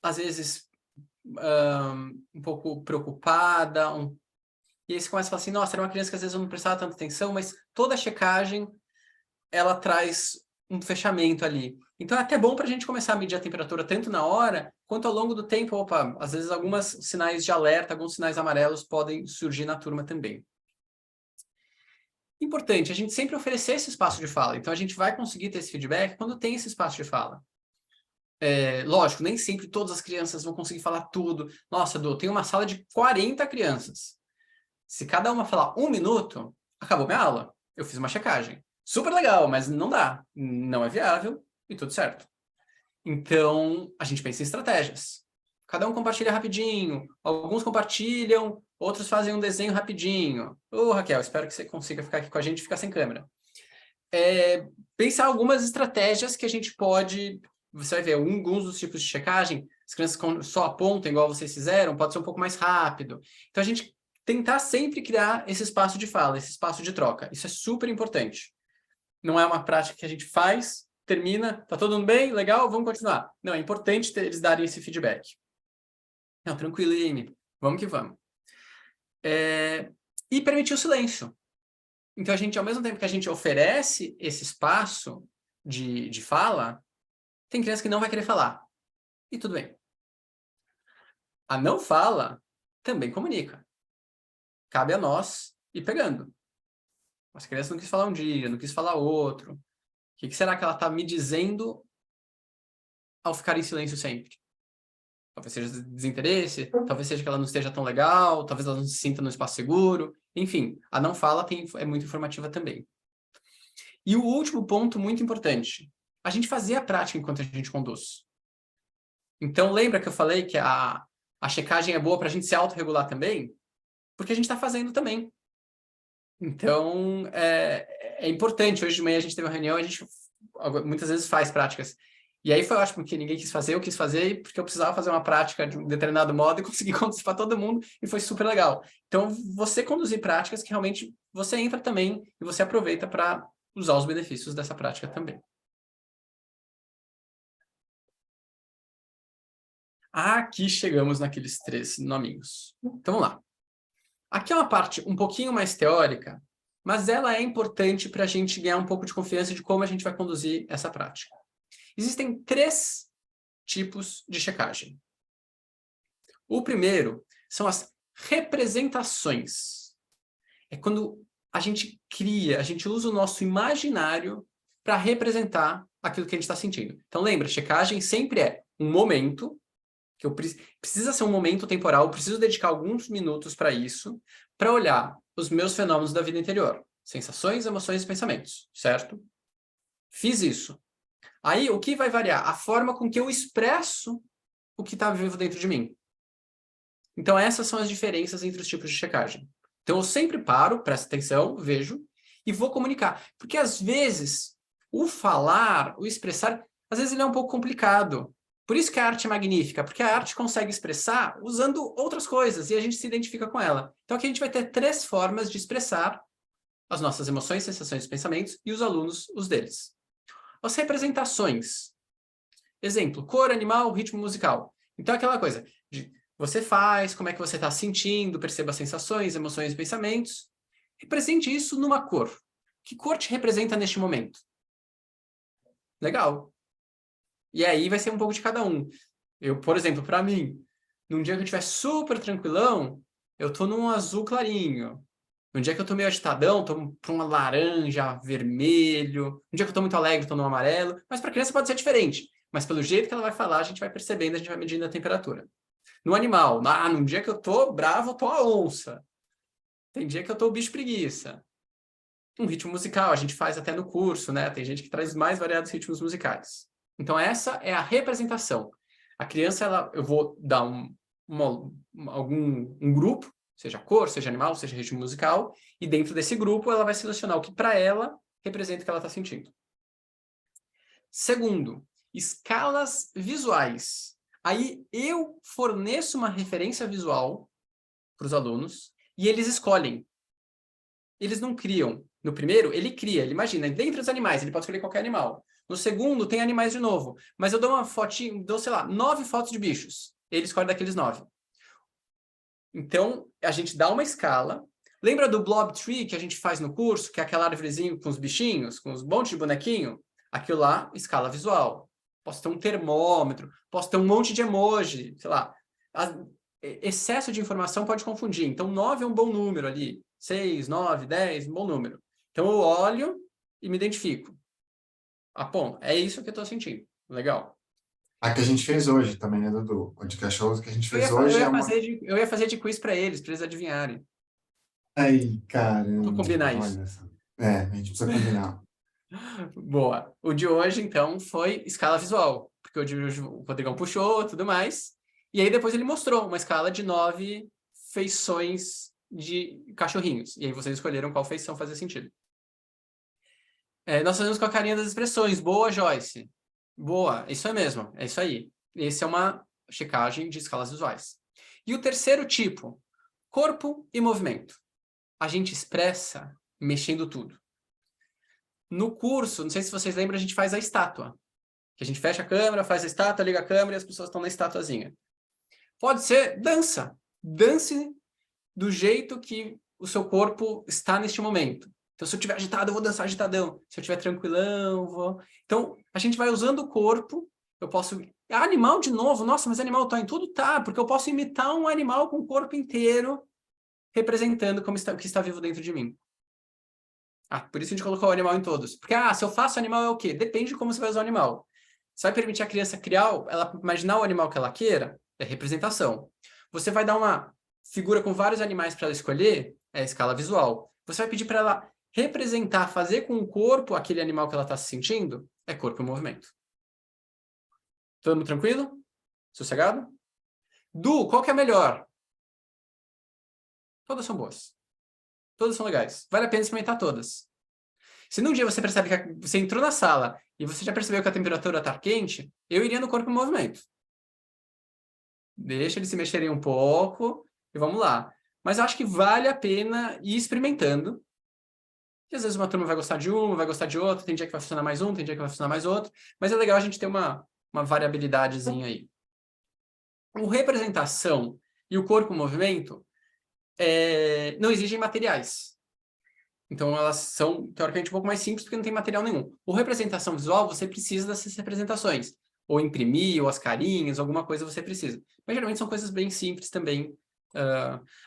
Speaker 1: às vezes, um pouco preocupada. E aí você começa a falar assim, nossa, era uma criança que às vezes eu não prestava tanta atenção, mas toda a checagem, ela traz um fechamento ali. Então é até bom para a gente começar a medir a temperatura tanto na hora, quanto ao longo do tempo. Opa, às vezes alguns sinais de alerta, alguns sinais amarelos podem surgir na turma também. Importante, a gente sempre oferecer esse espaço de fala. Então a gente vai conseguir ter esse feedback quando tem esse espaço de fala. Lógico, nem sempre todas as crianças vão conseguir falar tudo. Nossa, Du, tem uma sala de 40 crianças. Se cada uma falar 1 minuto, acabou minha aula. Eu fiz uma checagem. Super legal, mas não dá. Não é viável e tudo certo. Então, a gente pensa em estratégias. Cada um compartilha rapidinho. Alguns compartilham, outros fazem um desenho rapidinho. Raquel, espero que você consiga ficar aqui com a gente e ficar sem câmera. pensar algumas estratégias que a gente pode... Você vai ver, alguns dos tipos de checagem, as crianças só apontam igual vocês fizeram, pode ser um pouco mais rápido. Então, a gente tentar sempre criar esse espaço de fala, esse espaço de troca. Isso é super importante. Não é uma prática que a gente faz, termina, tá todo mundo bem, legal, vamos continuar. Não, é importante eles darem esse feedback. Não, tranquilo, Amy, vamos que vamos. E permitir o silêncio. Então, ao mesmo tempo que a gente oferece esse espaço de fala, tem criança que não vai querer falar. E tudo bem. A não fala também comunica. Cabe a nós ir pegando. As crianças não quis falar um dia, não quis falar outro. O que será que ela está me dizendo ao ficar em silêncio sempre? Talvez seja desinteresse, talvez seja que ela não esteja tão legal, talvez ela não se sinta num espaço seguro. Enfim, a não fala é muito informativa também. E o último ponto muito importante, a gente fazer a prática enquanto a gente conduz. Então, lembra que eu falei que a checagem é boa para a gente se autorregular também? Porque a gente está fazendo também. Então, é importante. Hoje de manhã a gente teve uma reunião, a gente muitas vezes faz práticas. E aí foi ótimo, porque ninguém quis fazer, eu quis fazer, porque eu precisava fazer uma prática de um determinado modo e conseguir conduzir para todo mundo, e foi super legal. Então, você conduzir práticas que realmente você entra também e você aproveita para usar os benefícios dessa prática também. Aqui chegamos naqueles 3 nominhos. Então, vamos lá. Aqui é uma parte um pouquinho mais teórica, mas ela é importante para a gente ganhar um pouco de confiança de como a gente vai conduzir essa prática. Existem 3 tipos de checagem. O primeiro são as representações. É quando a gente cria, a gente usa o nosso imaginário para representar aquilo que a gente está sentindo. Então, lembra, checagem sempre é um momento, que precisa ser um momento temporal, eu preciso dedicar alguns minutos para isso, para olhar os meus fenômenos da vida interior. Sensações, emoções e pensamentos, certo? Fiz isso. Aí, o que vai variar? A forma com que eu expresso o que está vivo dentro de mim. Então, essas são as diferenças entre os tipos de checagem. Então, eu sempre paro, presto atenção, vejo, e vou comunicar. Porque, às vezes, o falar, o expressar, às vezes ele é um pouco complicado. Por isso que a arte é magnífica, porque a arte consegue expressar usando outras coisas, e a gente se identifica com ela. Então, aqui a gente vai ter 3 formas de expressar as nossas emoções, sensações e pensamentos, e os alunos, os deles. As representações. Exemplo, cor, animal, ritmo musical. Então, aquela coisa de você faz, como é que você está sentindo, perceba as sensações, emoções e pensamentos. Represente isso numa cor. Que cor te representa neste momento? Legal. E aí vai ser um pouco de cada um. Eu, por exemplo, para mim, num dia que eu estiver super tranquilão, eu tô num azul clarinho. No dia que eu tô meio agitadão, tô para um laranja, vermelho. No dia que eu tô muito alegre, tô no amarelo. Mas para criança pode ser diferente. Mas pelo jeito que ela vai falar, a gente vai percebendo, a gente vai medindo a temperatura. No animal, num dia que eu tô bravo, eu tô a onça. Tem dia que eu tô o bicho preguiça. Um ritmo musical, a gente faz até no curso, né? Tem gente que traz mais variados ritmos musicais. Então, essa é a representação. A criança, eu vou dar um grupo, seja cor, seja animal, seja ritmo musical, e dentro desse grupo ela vai selecionar o que para ela representa o que ela está sentindo. Segundo, escalas visuais. Aí eu forneço uma referência visual para os alunos e eles escolhem. Eles não criam. No primeiro, ele cria. Ele imagina, dentre os animais, ele pode escolher qualquer animal. No segundo, tem animais de novo. Mas eu dou uma fotinho, dou, sei lá, 9 fotos de bichos. Ele escolhe daqueles 9. Então, a gente dá uma escala. Lembra do Blob Tree que a gente faz no curso? Que é aquela árvorezinha com os bichinhos, com os montes de bonequinho? Aquilo lá, escala visual. Posso ter um termômetro, posso ter um monte de emoji, sei lá. Excesso de informação pode confundir. Então, 9 é um bom número ali. 6, 9, 10, um bom número. Então, eu olho e me identifico. Bom, é isso que eu estou sentindo. Legal.
Speaker 2: A que a gente fez hoje também, né, Dudu? O de cachorros que a gente fez hoje
Speaker 1: eu ia fazer de quiz para eles adivinharem.
Speaker 2: Ai, caramba.
Speaker 1: Vou combinar isso.
Speaker 2: Olha só. A gente precisa combinar.
Speaker 1: Boa. O de hoje, então, foi escala visual. Porque o de hoje o Rodrigão puxou, tudo mais. E aí depois ele mostrou uma escala de 9 feições de cachorrinhos. E aí vocês escolheram qual feição fazia sentido. Nós fazemos com a carinha das expressões. Boa, Joyce. Boa, isso é mesmo, é isso aí. Esse é uma checagem de escalas visuais. E o terceiro tipo, corpo e movimento. A gente expressa mexendo tudo. No curso, não sei se vocês lembram, a gente faz a estátua. Que a gente fecha a câmera, faz a estátua, liga a câmera e as pessoas estão na estatuazinha. Pode ser dança. Dance do jeito que o seu corpo está neste momento. Então, se eu estiver agitado, eu vou dançar agitadão. Se eu estiver tranquilão, eu vou... Então, a gente vai usando o corpo. Eu posso... Animal de novo. Nossa, mas animal tá em tudo? Tá, porque eu posso imitar um animal com o corpo inteiro representando como o que está vivo dentro de mim. Por isso a gente colocou o animal em todos. Porque, se eu faço animal é o quê? Depende de como você vai usar o animal. Você vai permitir a criança criar, ela imaginar o animal que ela queira, é representação. Você vai dar uma figura com vários animais para ela escolher, é a escala visual. Você vai pedir para ela representar, fazer com o corpo aquele animal que ela está se sentindo, é corpo e movimento. Todo mundo tranquilo? Sossegado? Du, qual que é melhor? Todas são boas. Todas são legais. Vale a pena experimentar todas. Se num dia você percebe que você entrou na sala e você já percebeu que a temperatura está quente, eu iria no corpo em movimento. Deixa eles se mexerem um pouco e vamos lá. Mas eu acho que vale a pena ir experimentando. E às vezes uma turma vai gostar de um, vai gostar de outro, tem dia que vai funcionar mais um, tem dia que vai funcionar mais outro. Mas é legal a gente ter uma variabilidadezinha aí. O representação e o corpo em movimento não exigem materiais. Então, elas são, teoricamente, um pouco mais simples porque não tem material nenhum. O representação visual, você precisa dessas representações. Ou imprimir, ou as carinhas, alguma coisa você precisa. Mas, geralmente, são coisas bem simples também.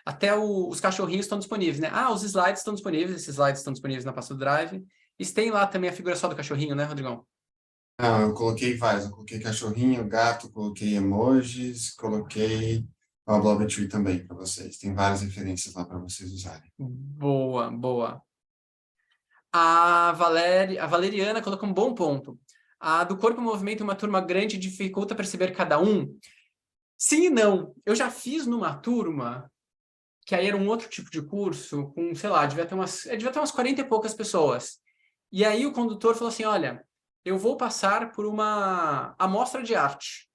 Speaker 1: Até os cachorrinhos estão disponíveis, né? Os slides estão disponíveis. Esses slides estão disponíveis na pasta do Drive. E tem lá também a figura só do cachorrinho, né, Rodrigão?
Speaker 2: Não, eu coloquei vários. Eu coloquei cachorrinho, gato, coloquei emojis, coloquei o Blob Tree também para vocês. Tem várias referências lá para vocês usarem.
Speaker 1: Boa, boa. A Valeriana colocou um bom ponto. A do corpo em movimento, uma turma grande, dificulta perceber cada um. Sim e não. Eu já fiz numa turma, que aí era um outro tipo de curso, com, sei lá, devia ter umas 40 e poucas pessoas. E aí o condutor falou assim, olha, eu vou passar por uma amostra de arte.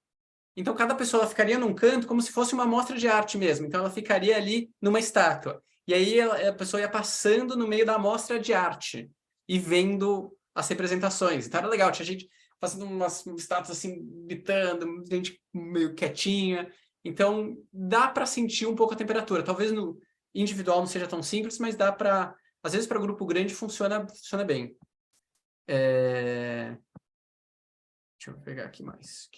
Speaker 1: Então, cada pessoa ficaria num canto como se fosse uma amostra de arte mesmo. Então, ela ficaria ali numa estátua. E aí, a pessoa ia passando no meio da amostra de arte e vendo as representações. Então, era legal. Tinha gente fazendo umas estátuas assim, gritando, gente meio quietinha. Então, dá para sentir um pouco a temperatura. Talvez no individual não seja tão simples, mas dá para... Às vezes, para grupo grande, funciona bem. Deixa eu pegar aqui mais.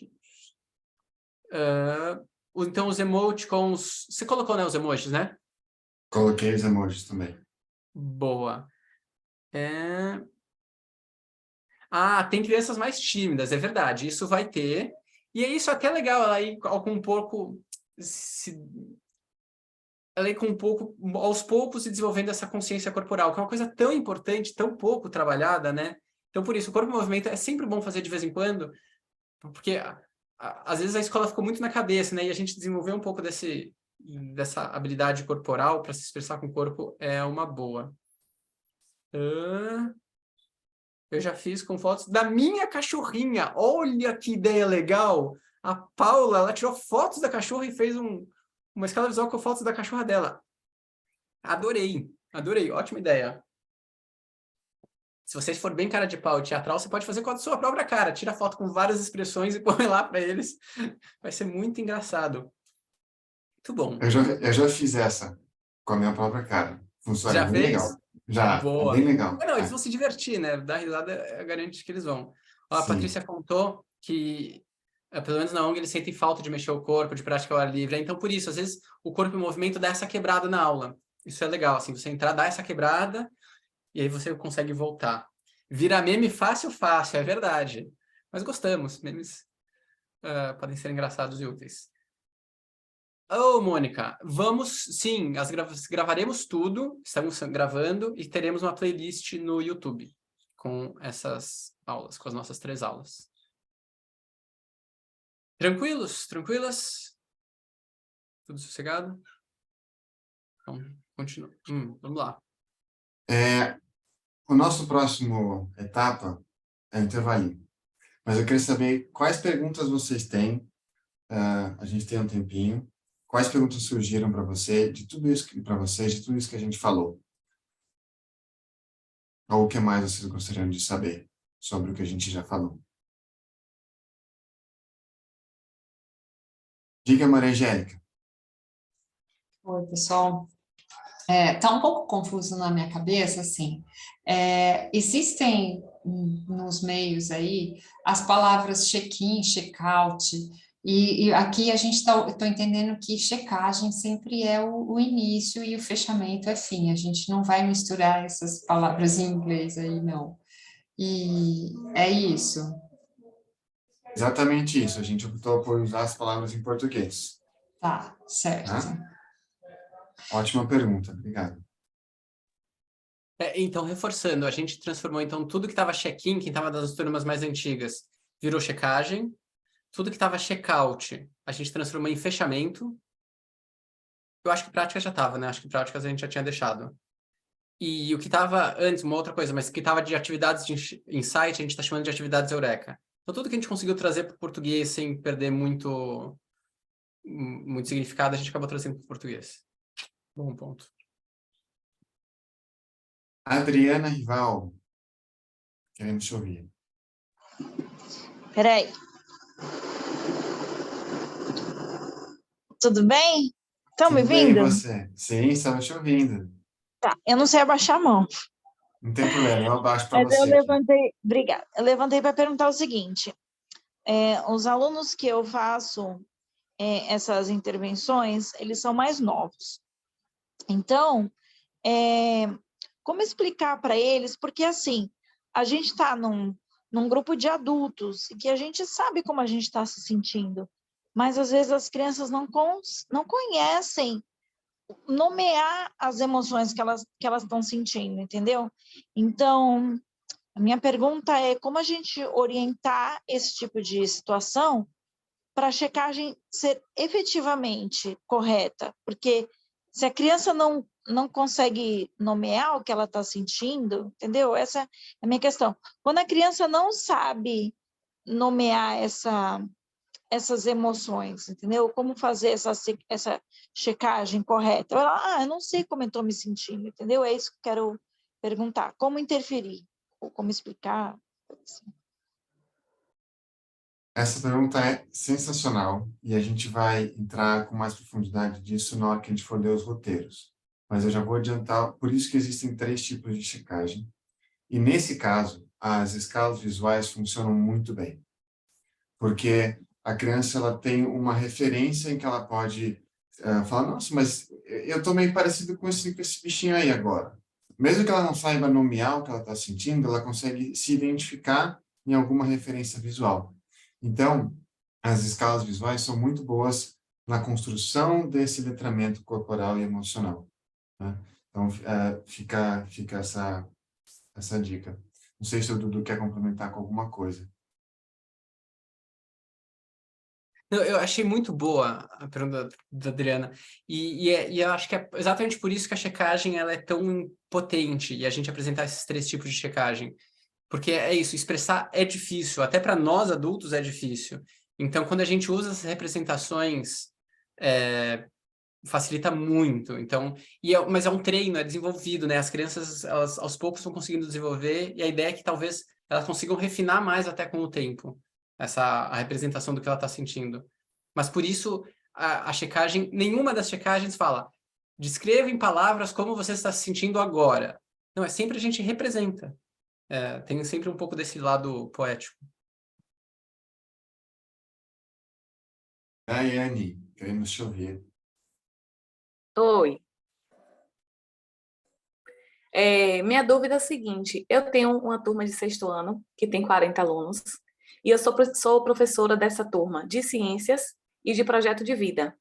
Speaker 1: Então, os emoticons... Você colocou, né, os emojis, né?
Speaker 2: Coloquei os emojis também.
Speaker 1: Boa. Tem crianças mais tímidas, é verdade. Isso vai ter. E é isso até legal, ela ir com um pouco... Ela ir com um pouco, aos poucos, se desenvolvendo essa consciência corporal, que é uma coisa tão importante, tão pouco trabalhada, né? Então, por isso, o corpo em movimento é sempre bom fazer de vez em quando, porque... Às vezes a escola ficou muito na cabeça, né? E a gente desenvolver um pouco dessa habilidade corporal para se expressar com o corpo é uma boa. Eu já fiz com fotos da minha cachorrinha. Olha que ideia legal! A Paula, ela tirou fotos da cachorra e fez uma escala visual com fotos da cachorra dela. Adorei, adorei. Ótima ideia. Se você for bem cara de pau e teatral, você pode fazer com a sua própria cara. Tira foto com várias expressões e põe lá para eles. Vai ser muito engraçado. Muito bom.
Speaker 2: Eu já fiz essa com a minha própria cara. Funciona
Speaker 1: Já
Speaker 2: bem
Speaker 1: fez?
Speaker 2: legal. Já,
Speaker 1: Boa.
Speaker 2: é bem legal.
Speaker 1: Não, eles vão se divertir, né? Dar risada garante que eles vão. A
Speaker 2: Sim.
Speaker 1: Patrícia contou que, pelo menos na ONG, eles sentem falta de mexer o corpo, de praticar o ar livre. Então, por isso, às vezes, o corpo em movimento dá essa quebrada na aula. Isso é legal, assim, você entrar, dar essa quebrada, e aí você consegue voltar. Vira meme fácil, é verdade. Mas gostamos, memes podem ser engraçados e úteis. Mônica, vamos, sim, gravaremos tudo, estamos gravando e teremos uma playlist no YouTube com essas aulas, com as nossas 3 aulas. Tranquilos? Tranquilas? Tudo sossegado? Então, continua. Vamos lá.
Speaker 2: O nosso próximo etapa é o intervalinho. Mas eu queria saber quais perguntas vocês têm. A gente tem um tempinho. Quais perguntas surgiram para você, de tudo isso que a gente falou? Ou o que mais vocês gostariam de saber sobre o que a gente já falou? Diga, Maria Angélica.
Speaker 6: Oi, pessoal. Tá um pouco confuso na minha cabeça, assim. Existem nos meios aí as palavras check-in, check-out, e aqui a gente tô entendendo que checagem sempre é o início e o fechamento é fim. A gente não vai misturar essas palavras em inglês aí, não. E é isso.
Speaker 2: Exatamente isso. A gente optou por usar as palavras em português.
Speaker 6: Tá, certo.
Speaker 2: Tá? Ótima pergunta, obrigado.
Speaker 1: Então, reforçando, a gente transformou então tudo que estava check-in, quem estava das turmas mais antigas, virou checagem. Tudo que estava check-out, a gente transformou em fechamento. Eu acho que práticas já estava, né? Acho que práticas a gente já tinha deixado. E o que estava antes, uma outra coisa, mas que estava de atividades de insight, a gente está chamando de atividades Eureka. Então, tudo que a gente conseguiu trazer para o português sem perder muito significado, a gente acabou trazendo para o português. Bom ponto.
Speaker 2: Adriana Rival, queremos te ouvir.
Speaker 7: Peraí. Tudo bem? Estão me
Speaker 2: Tudo bem,
Speaker 7: ouvindo?
Speaker 2: e você? Sim, estamos te ouvindo.
Speaker 7: Tá, eu não sei abaixar a mão.
Speaker 2: Não tem problema, eu abaixo para
Speaker 7: Mas
Speaker 2: você
Speaker 7: eu
Speaker 2: aqui.
Speaker 7: levantei, obrigada. Eu levantei para perguntar o seguinte: os alunos que eu faço essas intervenções, eles são mais novos. Então, como explicar para eles? Porque, assim, a gente está num grupo de adultos e que a gente sabe como a gente está se sentindo, mas, às vezes, as crianças não conhecem nomear as emoções que elas estão sentindo, entendeu? Então, a minha pergunta é como a gente orientar esse tipo de situação para a checagem ser efetivamente correta, porque se a criança não consegue nomear o que ela está sentindo, entendeu? Essa é a minha questão. Quando a criança não sabe nomear essas emoções, entendeu? Como fazer essa checagem correta? Eu não sei como eu estou me sentindo, entendeu? É isso que eu quero perguntar. Como interferir? Ou como explicar? Assim.
Speaker 2: Essa pergunta é sensacional e a gente vai entrar com mais profundidade disso na hora que a gente for ler os roteiros. Mas eu já vou adiantar, por isso que existem 3 tipos de checagem. E nesse caso, as escalas visuais funcionam muito bem. Porque a criança ela tem uma referência em que ela pode falar, nossa, mas eu estou meio parecido com esse bichinho aí agora. Mesmo que ela não saiba nomear o que ela está sentindo, ela consegue se identificar em alguma referência visual. Então, as escalas visuais são muito boas na construção desse letramento corporal e emocional. Né? Então, fica essa dica. Não sei se o Dudu quer complementar com alguma coisa.
Speaker 1: Eu achei muito boa a pergunta da Adriana, e eu acho que é exatamente por isso que a checagem ela é tão potente, e a gente apresentar esses 3 tipos de checagem. Porque é isso, expressar é difícil, até para nós adultos é difícil. Então, quando a gente usa essas representações, facilita muito. Então, mas é um treino, é desenvolvido, né? As crianças, elas aos poucos estão conseguindo desenvolver, e a ideia é que talvez elas consigam refinar mais até com o tempo, a representação do que ela está sentindo. Mas por isso, a checagem, nenhuma das checagens fala, descreva em palavras como você está se sentindo agora. Não, é sempre a gente representa. Tem sempre um pouco desse lado poético.
Speaker 2: Daiane, queremos te ouvir.
Speaker 8: Oi. Minha dúvida é a seguinte, eu tenho uma turma de 6º ano, que tem 40 alunos, e eu sou professora dessa turma de ciências e de projeto de vida.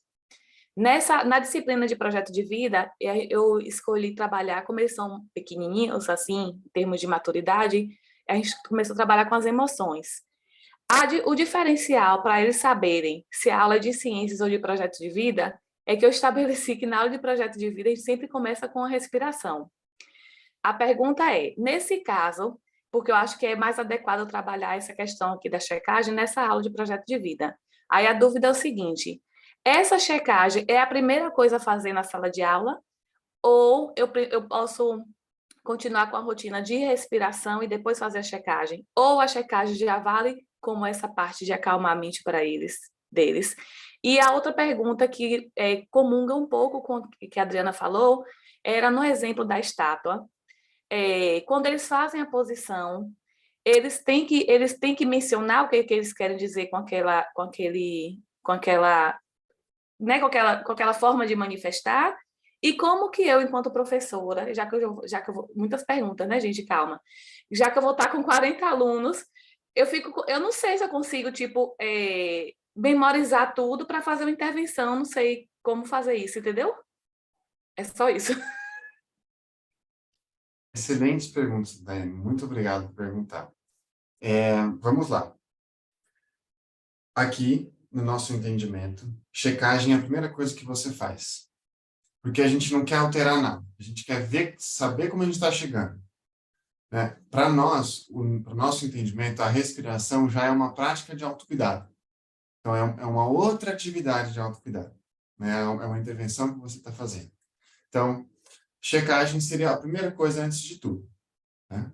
Speaker 8: Na disciplina de projeto de vida, eu escolhi trabalhar, como eles são pequenininhos, assim, em termos de maturidade, a gente começou a trabalhar com as emoções. O diferencial para eles saberem se a aula é de ciências ou de projeto de vida é que eu estabeleci que na aula de projeto de vida a gente sempre começa com a respiração. A pergunta é, nesse caso, porque eu acho que é mais adequado trabalhar essa questão aqui da checagem nessa aula de projeto de vida. Aí a dúvida é o seguinte, essa checagem é a primeira coisa a fazer na sala de aula ou eu posso continuar com a rotina de respiração e depois fazer a checagem? Ou a checagem já vale como essa parte de acalmar a mente para deles? E a outra pergunta que comunga um pouco com o que a Adriana falou, era no exemplo da estátua. Quando eles fazem a posição, eles têm que mencionar o que eles querem dizer com aquela forma de manifestar, e como que eu, enquanto professora, já que eu vou, muitas perguntas, né, gente, calma, já que eu vou estar com 40 alunos, eu não sei se eu consigo, tipo, memorizar tudo para fazer uma intervenção, não sei como fazer isso, entendeu? É só isso.
Speaker 2: Excelentes perguntas, Daiane. Muito obrigado por perguntar. Vamos lá. Aqui, no nosso entendimento, checagem é a primeira coisa que você faz. Porque a gente não quer alterar nada. A gente quer saber como a gente está chegando. Né? Para nós, para o nosso entendimento, a respiração já é uma prática de autocuidado. Então, é uma outra atividade de autocuidado. Né? É uma intervenção que você está fazendo. Então, checagem seria a primeira coisa antes de tudo. Né?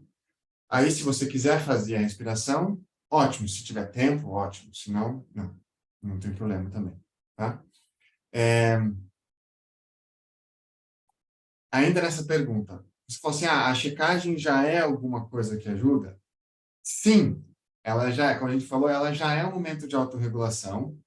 Speaker 2: Aí, se você quiser fazer a respiração, ótimo. Se tiver tempo, ótimo. Se não, não tem problema também. Tá? Ainda nessa pergunta, você falou assim, a checagem já é alguma coisa que ajuda? Sim, ela já é, como a gente falou, ela já é um momento de autorregulação,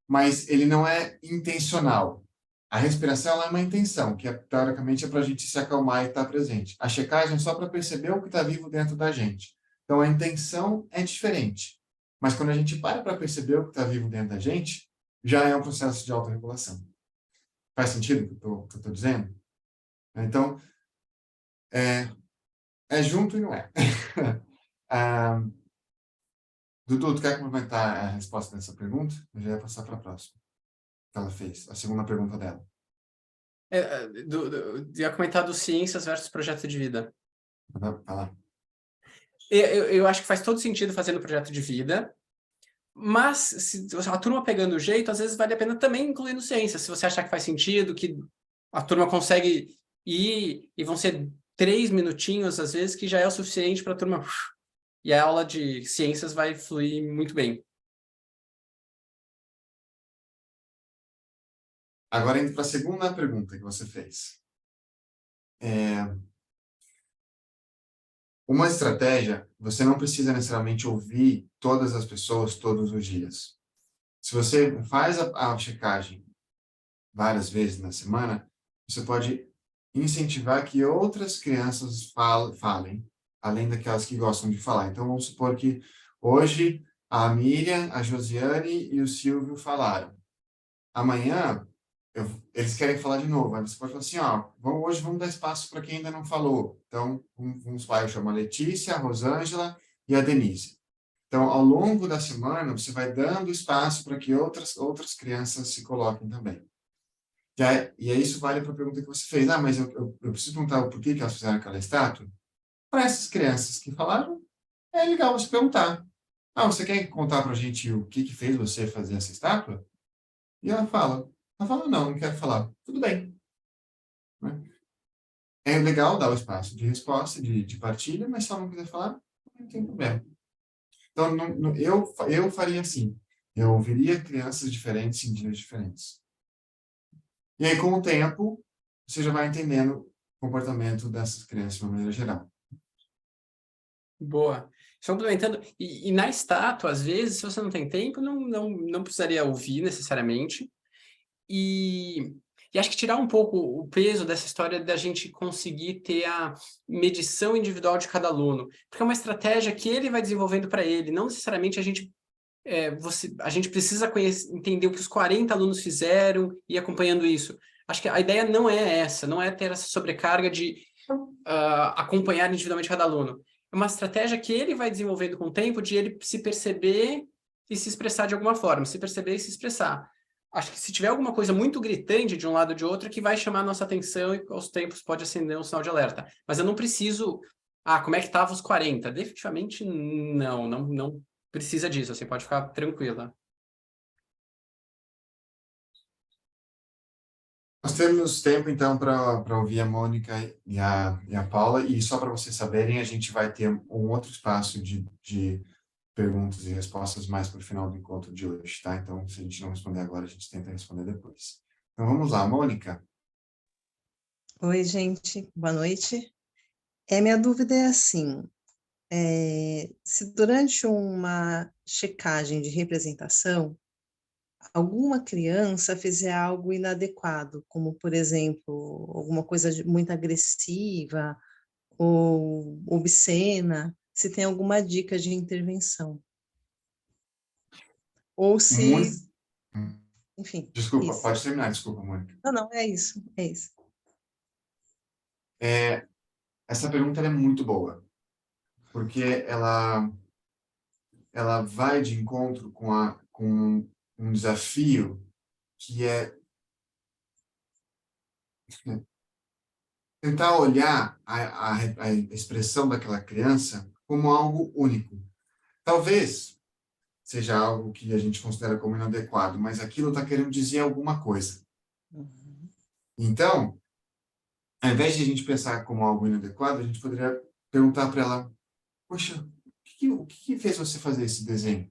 Speaker 2: mas ele não é intencional. A respiração ela é uma intenção, que teoricamente é para a gente se acalmar e estar presente. A checagem é só para perceber o que está vivo dentro da gente. Então, a intenção é diferente. Mas quando a gente para perceber o que está vivo dentro da gente, já é um processo de autorregulação. Faz sentido o que eu estou dizendo? Então, é junto e não é. Dudu, tu quer complementar a resposta dessa pergunta? Eu já ia passar para a próxima. Que ela fez, a segunda pergunta dela.
Speaker 1: Ia comentar do ciências versus projeto de vida.
Speaker 2: Vai lá.
Speaker 1: Eu acho que faz todo sentido fazer no projeto de vida, mas se a turma pegando o jeito, às vezes vale a pena também incluir no ciências. Se você achar que faz sentido, que a turma consegue ir, e vão ser 3 minutinhos, às vezes, que já é o suficiente para a turma... E a aula de ciências vai fluir muito bem.
Speaker 2: Agora, indo para a segunda pergunta que você fez. Uma estratégia, você não precisa necessariamente ouvir todas as pessoas todos os dias. Se você faz a checagem várias vezes na semana, você pode incentivar que outras crianças falem, além daquelas que gostam de falar. Então, vamos supor que hoje a Miriam, a Josiane e o Silvio falaram. Amanhã, eles querem falar de novo. Aí você pode falar assim, hoje vamos dar espaço para quem ainda não falou. Então, vamos lá, eu chamo a Letícia, a Rosângela e a Denise. Então, ao longo da semana, você vai dando espaço para que outras crianças se coloquem também. E aí isso vale para a pergunta que você fez. Mas eu preciso perguntar o porquê que elas fizeram aquela estátua? Para essas crianças que falaram, é legal você perguntar. Você quer contar para a gente o que fez você fazer essa estátua? E ela fala, não quero falar. Tudo bem. É legal dar o espaço de resposta, de partilha, mas se ela não quiser falar, não tem problema. Então, eu faria assim. Eu ouviria crianças diferentes em dias diferentes. E aí, com o tempo, você já vai entendendo o comportamento dessas crianças de uma maneira geral.
Speaker 1: Boa. Só complementando, e na estátua, às vezes, se você não tem tempo, não precisaria ouvir necessariamente. E acho que tirar um pouco o peso dessa história da gente conseguir ter a medição individual de cada aluno. Porque é uma estratégia que ele vai desenvolvendo para ele. Não necessariamente a gente precisa entender o que os 40 alunos fizeram e ir acompanhando isso. Acho que a ideia não é essa, não é ter essa sobrecarga de acompanhar individualmente cada aluno. É uma estratégia que ele vai desenvolvendo com o tempo de ele se perceber e se expressar de alguma forma, se perceber e se expressar. Acho que se tiver alguma coisa muito gritante de um lado ou de outro, que vai chamar a nossa atenção e aos tempos pode acender um sinal de alerta. Mas eu não preciso... como é que estava os 40? Definitivamente não precisa disso, você pode ficar tranquila.
Speaker 2: Nós temos tempo, então, para ouvir a Mônica e a Paula, e só para vocês saberem, a gente vai ter um outro espaço de perguntas e respostas mais para o final do encontro de hoje, tá? Então, se a gente não responder agora, a gente tenta responder depois. Então, vamos lá, Mônica.
Speaker 9: Oi, gente, boa noite. Minha dúvida é assim, se durante uma checagem de representação, alguma criança fizer algo inadequado, como, por exemplo, alguma coisa muito agressiva ou obscena, se tem alguma dica de intervenção. Ou se... Enfim.
Speaker 2: Desculpa,
Speaker 9: isso.
Speaker 2: pode terminar, desculpa, Mônica.
Speaker 9: Não, é isso.
Speaker 2: Essa pergunta é muito boa, porque ela vai de encontro com um desafio que é tentar olhar a expressão daquela criança como algo único. Talvez seja algo que a gente considera como inadequado, mas aquilo está querendo dizer alguma coisa. Então, ao invés de a gente pensar como algo inadequado, a gente poderia perguntar para ela: poxa, o que fez você fazer esse desenho?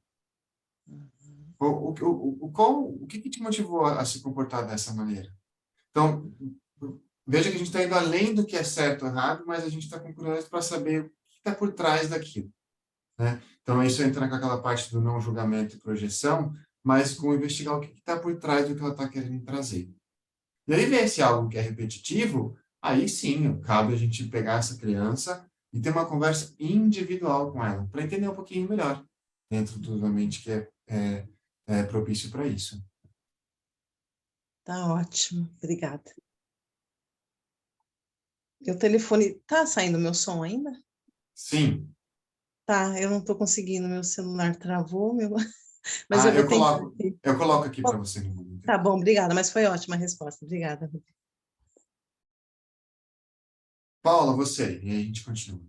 Speaker 2: O que te motivou a se comportar dessa maneira? Então, veja que a gente está indo além do que é certo ou errado, mas a gente está com curiosidade para saber o que está por trás daquilo, né? Então, isso entra naquela parte do não julgamento e projeção, mas com investigar o que está por trás do que ela está querendo trazer. E aí, ver se é algo que é repetitivo, aí sim, cabe a gente pegar essa criança e ter uma conversa individual com ela, para entender um pouquinho melhor, dentro do ambiente que é propício para isso.
Speaker 9: Tá ótimo, obrigada. O telefone... Tá saindo meu som ainda?
Speaker 2: Sim.
Speaker 9: Tá, eu não estou conseguindo, meu celular travou, mas eu vou tentar.
Speaker 2: Eu coloco aqui para você.
Speaker 9: Tá bom, obrigada, mas foi ótima a resposta, obrigada.
Speaker 2: Paula, você, e aí a gente continua.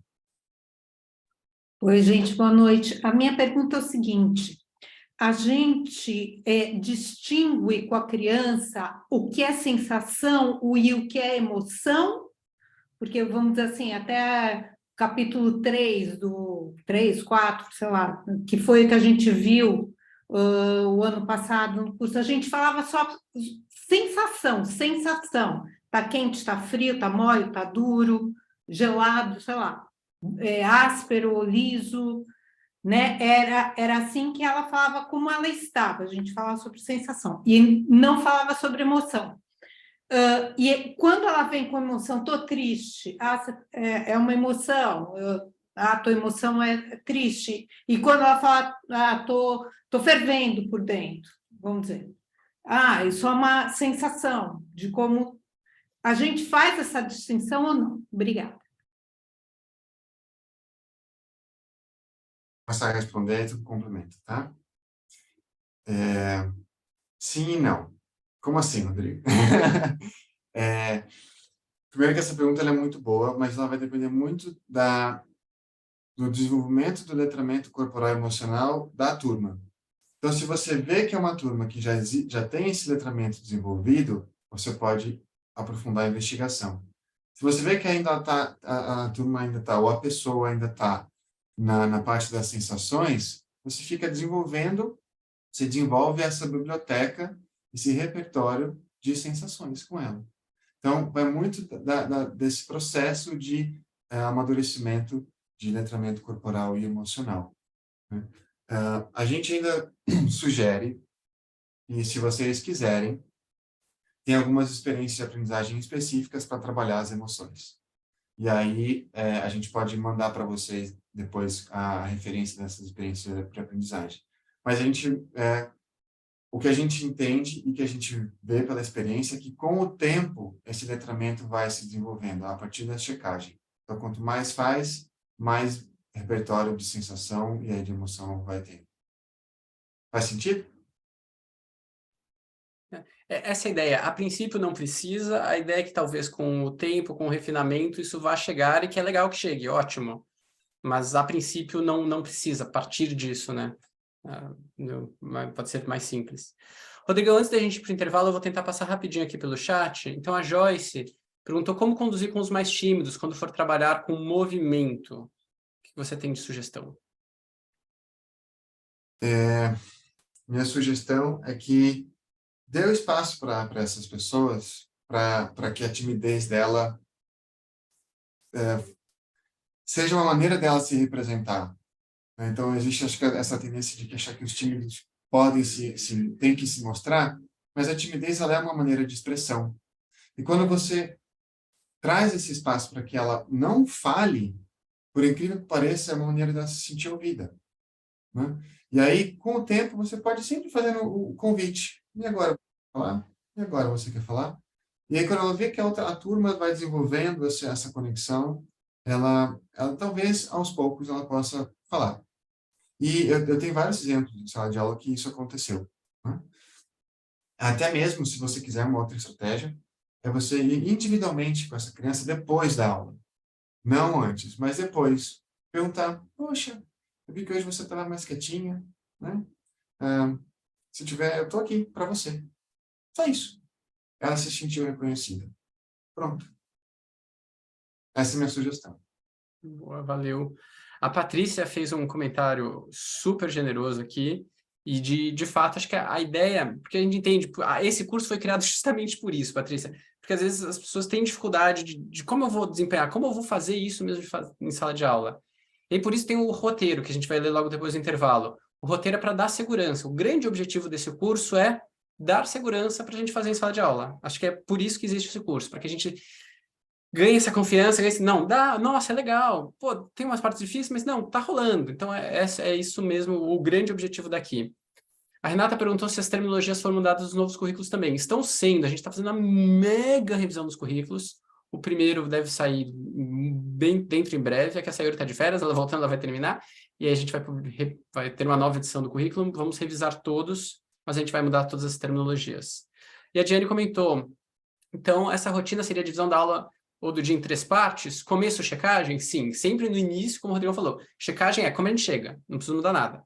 Speaker 10: Oi, gente, boa noite. A minha pergunta é o seguinte: a gente distingue com a criança o que é sensação e o que é emoção? Porque, vamos dizer assim, até capítulo 3, 4, sei lá, que foi o que a gente viu o ano passado no curso, a gente falava só sensação. Está quente, está frio, está mole, está duro, gelado, sei lá, áspero, liso, né? Era assim que ela falava como ela estava, a gente falava sobre sensação, e não falava sobre emoção. E quando ela vem com emoção, estou triste, é uma emoção, tua emoção é triste. E quando ela fala, tô fervendo por dentro, vamos dizer. Isso é uma sensação de como a gente faz essa distinção ou não. Obrigada.
Speaker 2: Vou começar a responder e tu complementa, tá? Sim e não. Como assim, Rodrigo? Primeiro que essa pergunta é muito boa, mas ela vai depender muito do desenvolvimento do letramento corporal e emocional da turma. Então, se você vê que é uma turma que já tem esse letramento desenvolvido, você pode aprofundar a investigação. Se você vê que ainda a turma ainda está, ou a pessoa ainda está na parte das sensações, você fica você desenvolve essa biblioteca, esse repertório de sensações com ela. Então, vai muito desse processo de amadurecimento de letramento corporal e emocional, né? A gente ainda sugere, e se vocês quiserem, tem algumas experiências de aprendizagem específicas para trabalhar as emoções. E aí, a gente pode mandar para vocês depois a referência dessas experiências de aprendizagem. Mas o que a gente entende e que a gente vê pela experiência é que, com o tempo, esse letramento vai se desenvolvendo a partir da checagem. Então, quanto mais faz, mais repertório de sensação e aí de emoção vai ter. Faz sentido?
Speaker 1: Essa é a ideia. A princípio não precisa, a ideia é que talvez com o tempo, com o refinamento, isso vá chegar e que é legal que chegue, ótimo. Mas a princípio não precisa, a partir disso, né? Pode ser mais simples. Rodrigo, antes da gente ir para o intervalo, eu vou tentar passar rapidinho aqui pelo chat. Então, a Joyce perguntou como conduzir com os mais tímidos quando for trabalhar com movimento. O que você tem de sugestão?
Speaker 2: Minha sugestão é que dê o espaço para essas pessoas, para que a timidez dela seja uma maneira dela se representar. Então, existe, acho que, essa tendência de achar que os tímidos podem têm que se mostrar, mas a timidez ela é uma maneira de expressão. E quando você traz esse espaço para que ela não fale, por incrível que pareça, é uma maneira dela se sentir ouvida. Né? E aí, com o tempo, você pode sempre fazer o convite. E agora, falar? E agora você quer falar? E aí, quando ela vê que a turma vai desenvolvendo essa conexão, ela talvez, aos poucos, ela possa falar. E eu tenho vários exemplos de sala de aula que isso aconteceu. Né? Até mesmo, se você quiser uma outra estratégia, é você ir individualmente com essa criança depois da aula. Não antes, mas depois. Perguntar, poxa, eu vi que hoje você estava mais quietinha, né? Se tiver, eu estou aqui para você. Só isso. Ela se sentiu reconhecida. Pronto. Essa é a minha sugestão.
Speaker 1: Boa, valeu. A Patrícia fez um comentário super generoso aqui, e de fato, acho que a ideia, porque a gente entende, esse curso foi criado justamente por isso, Patrícia, porque às vezes as pessoas têm dificuldade de como eu vou desempenhar, como eu vou fazer isso mesmo em sala de aula. E por isso tem o roteiro, que a gente vai ler logo depois do intervalo. O roteiro é para dar segurança. O grande objetivo desse curso é dar segurança para a gente fazer em sala de aula. Acho que é por isso que existe esse curso, para que a gente ganhe essa confiança, não, nossa, é legal, pô, tem umas partes difíceis, mas não, tá rolando. Então, é isso mesmo o grande objetivo daqui. A Renata perguntou se as terminologias foram mudadas nos novos currículos também. Estão sendo, a gente está fazendo uma mega revisão dos currículos. O primeiro deve sair bem dentro em breve, é que a Sayuri está de férias, ela voltando, ela vai terminar, e aí a gente vai ter uma nova edição do currículo, vamos revisar todos, mas a gente vai mudar todas as terminologias. E a Diane comentou, então, essa rotina seria a divisão da aula ou do dia em 3 partes? Começo, checagem? Sim, sempre no início, como o Rodrigo falou. Checagem é como a gente chega, não precisa mudar nada.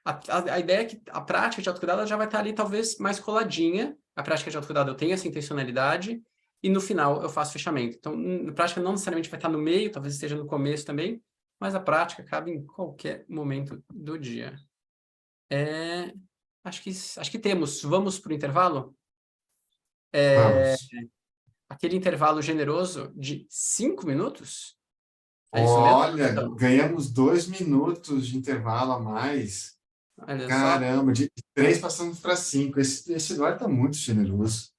Speaker 1: A ideia é que a prática de autocuidado já vai estar ali talvez mais coladinha. A prática de autocuidado eu tenho essa intencionalidade e no final eu faço fechamento. Então, na prática não necessariamente vai estar no meio, talvez esteja no começo também, mas a prática cabe em qualquer momento do dia. Acho que temos. Vamos para o intervalo?
Speaker 2: Vamos.
Speaker 1: Aquele intervalo generoso de 5 minutos? É
Speaker 2: Olha,
Speaker 1: isso mesmo?
Speaker 2: ganhamos 2 minutos de intervalo a mais.
Speaker 1: Olha
Speaker 2: Caramba, de 3 passamos para 5. Esse Eduardo está muito generoso.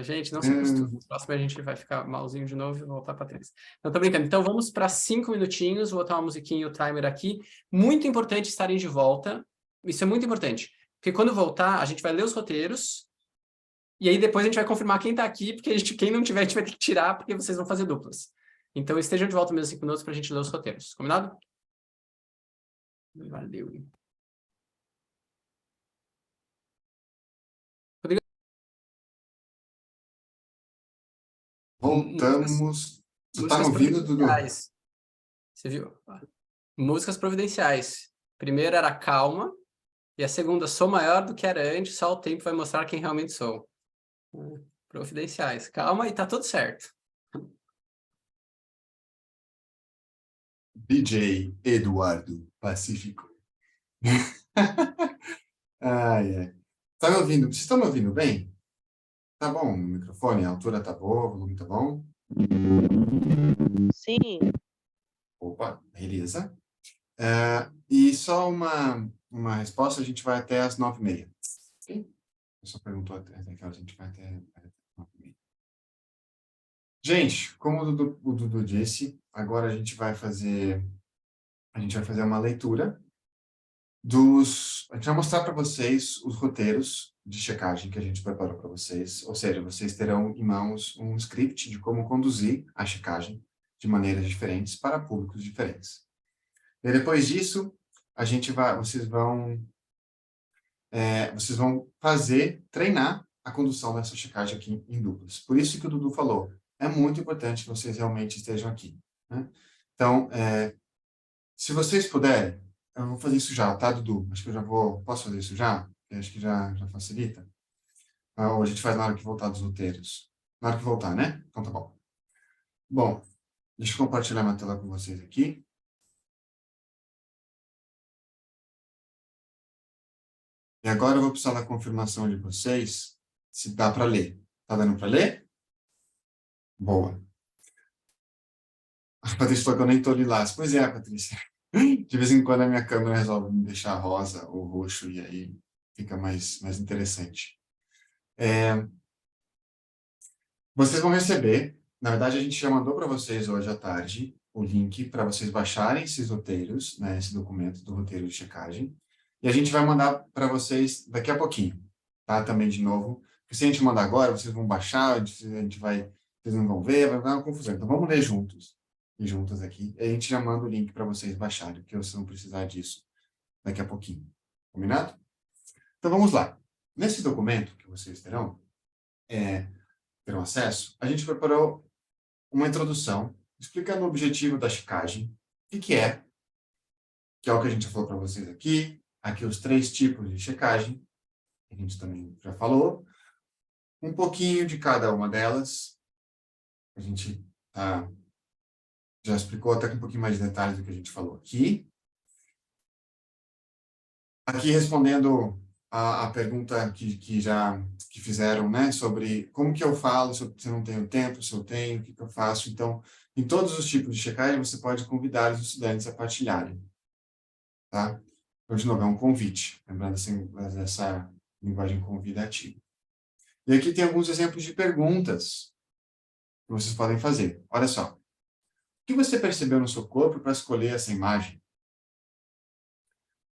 Speaker 1: Gente, não se acostume. No próximo a gente vai ficar malzinho de novo e voltar para 3. Não, tô brincando. Então vamos para 5 minutinhos, vou botar uma musiquinha e o timer aqui. Muito importante estarem de volta. Isso é muito importante. Porque quando voltar, a gente vai ler os roteiros e aí depois a gente vai confirmar quem está aqui, porque quem não tiver, a gente vai ter que tirar, porque vocês vão fazer duplas. Então estejam de volta mesmo 5 minutos para a gente ler os roteiros. Combinado? Valeu. Rodrigo?
Speaker 2: Voltamos. Você está me ouvindo, Dudu?
Speaker 1: Você viu? Músicas providenciais. Primeira era Calma, e a segunda, Sou Maior do que Era Antes, só o tempo vai mostrar quem realmente sou. Providenciais. Calma e tá tudo certo.
Speaker 2: DJ Eduardo Pacífico. Ai. Tá me ouvindo? Vocês estão me ouvindo bem? Tá bom o microfone? A altura tá boa, o volume tá bom?
Speaker 7: Sim.
Speaker 2: Opa, beleza. E só uma resposta, a gente vai até as 9h30. Ok? Você só perguntou até que a gente vai até 9h30. Gente, como o Dudu disse, agora a gente vai fazer uma leitura a gente vai mostrar para vocês os roteiros de checagem que a gente preparou para vocês, ou seja, vocês terão em mãos um script de como conduzir a checagem de maneiras diferentes para públicos diferentes. E depois disso, vocês vão treinar a condução dessa checagem aqui em duplas. Por isso que o Dudu falou, é muito importante que vocês realmente estejam aqui, né? Então, se vocês puderem, eu vou fazer isso já, tá, Dudu? Acho que eu já vou... Posso fazer isso já? Eu acho que já facilita. Ou a gente faz na hora que voltar dos roteiros. Na hora que voltar, né? Então tá bom. Bom, deixa eu compartilhar minha tela com vocês aqui. E agora eu vou precisar da confirmação de vocês se dá para ler. Tá dando para ler? Boa. A Patrícia falou que eu nem tô lilás. Pois é, Patrícia. De vez em quando a minha câmera resolve me deixar rosa ou roxo e aí fica mais interessante. Vocês vão receber, na verdade a gente já mandou para vocês hoje à tarde o link para vocês baixarem esses roteiros, né, esse documento do roteiro de checagem, e a gente vai mandar para vocês daqui a pouquinho, tá? Também de novo, porque se a gente mandar agora, vocês vão baixar, vocês não vão ver, vai dar uma confusão. Então vamos ler juntos e juntas aqui, e a gente já manda o link para vocês baixarem, porque vocês vão precisar disso daqui a pouquinho. Combinado? Então vamos lá. Nesse documento que vocês terão acesso, a gente preparou uma introdução explicando o objetivo da checagem, o que é, que é o que a gente já falou para vocês aqui os 3 tipos de checagem, que a gente também já falou, um pouquinho de cada uma delas, a gente já explicou até com um pouquinho mais de detalhes do que a gente falou aqui. Aqui respondendo a pergunta que fizeram, né, sobre como que eu falo, se eu não tenho tempo, se eu tenho, o que eu faço. Então, em todos os tipos de checagem, você pode convidar os estudantes a partilharem, tá? Então, de novo, é um convite, lembrando assim, dessa linguagem convidativa. E aqui tem alguns exemplos de perguntas que vocês podem fazer. Olha só. O que você percebeu no seu corpo para escolher essa imagem?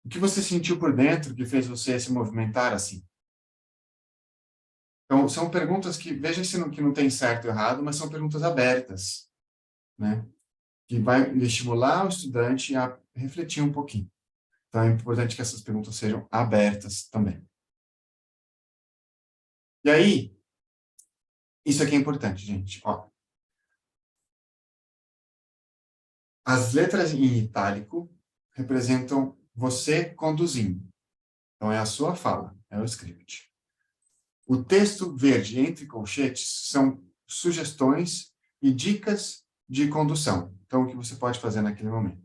Speaker 2: O que você sentiu por dentro que fez você se movimentar assim? Então, são perguntas que, veja que não tem certo ou errado, mas são perguntas abertas, né? Que vai estimular o estudante a refletir um pouquinho. Então, é importante que essas perguntas sejam abertas também. E aí, isso aqui é importante, gente. Ó. As letras em itálico representam você conduzindo. Então, é a sua fala, é o script. O texto verde entre colchetes são sugestões e dicas de condução. Então, o que você pode fazer naquele momento.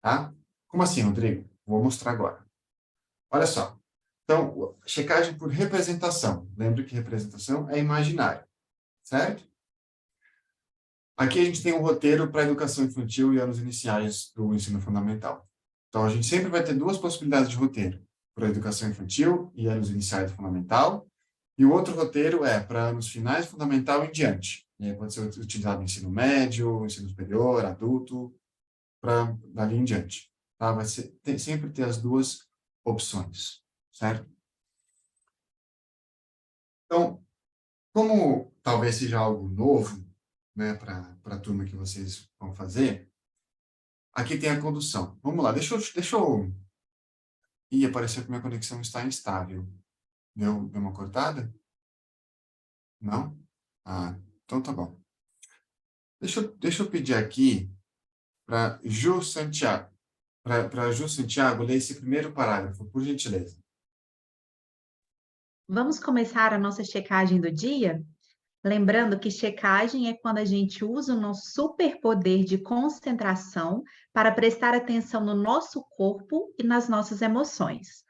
Speaker 2: Tá? Como assim, Rodrigo? Vou mostrar agora. Olha só. Então, checagem por representação. Lembre que representação é imaginário. Certo? Aqui a gente tem um roteiro para educação infantil e anos iniciais do ensino fundamental. Então, a gente sempre vai ter 2 possibilidades de roteiro. Para educação infantil e anos iniciais do fundamental. E o outro roteiro é para anos finais, fundamental e em diante. E aí pode ser utilizado no ensino médio, ensino superior, adulto, para dali em diante. Tá? Vai sempre ter as 2 opções, certo? Então, como talvez seja algo novo, né, para a turma que vocês vão fazer, aqui tem a condução. Vamos lá, deixa eu... Ih, apareceu que minha conexão está instável. Deu uma cortada? Não? Ah, então tá bom. Deixa eu pedir aqui para Ju Santiago. Para Ju Santiago ler esse primeiro parágrafo, por gentileza.
Speaker 11: Vamos começar a nossa checagem do dia? Lembrando que checagem é quando a gente usa o nosso superpoder de concentração para prestar atenção no nosso corpo e nas nossas emoções.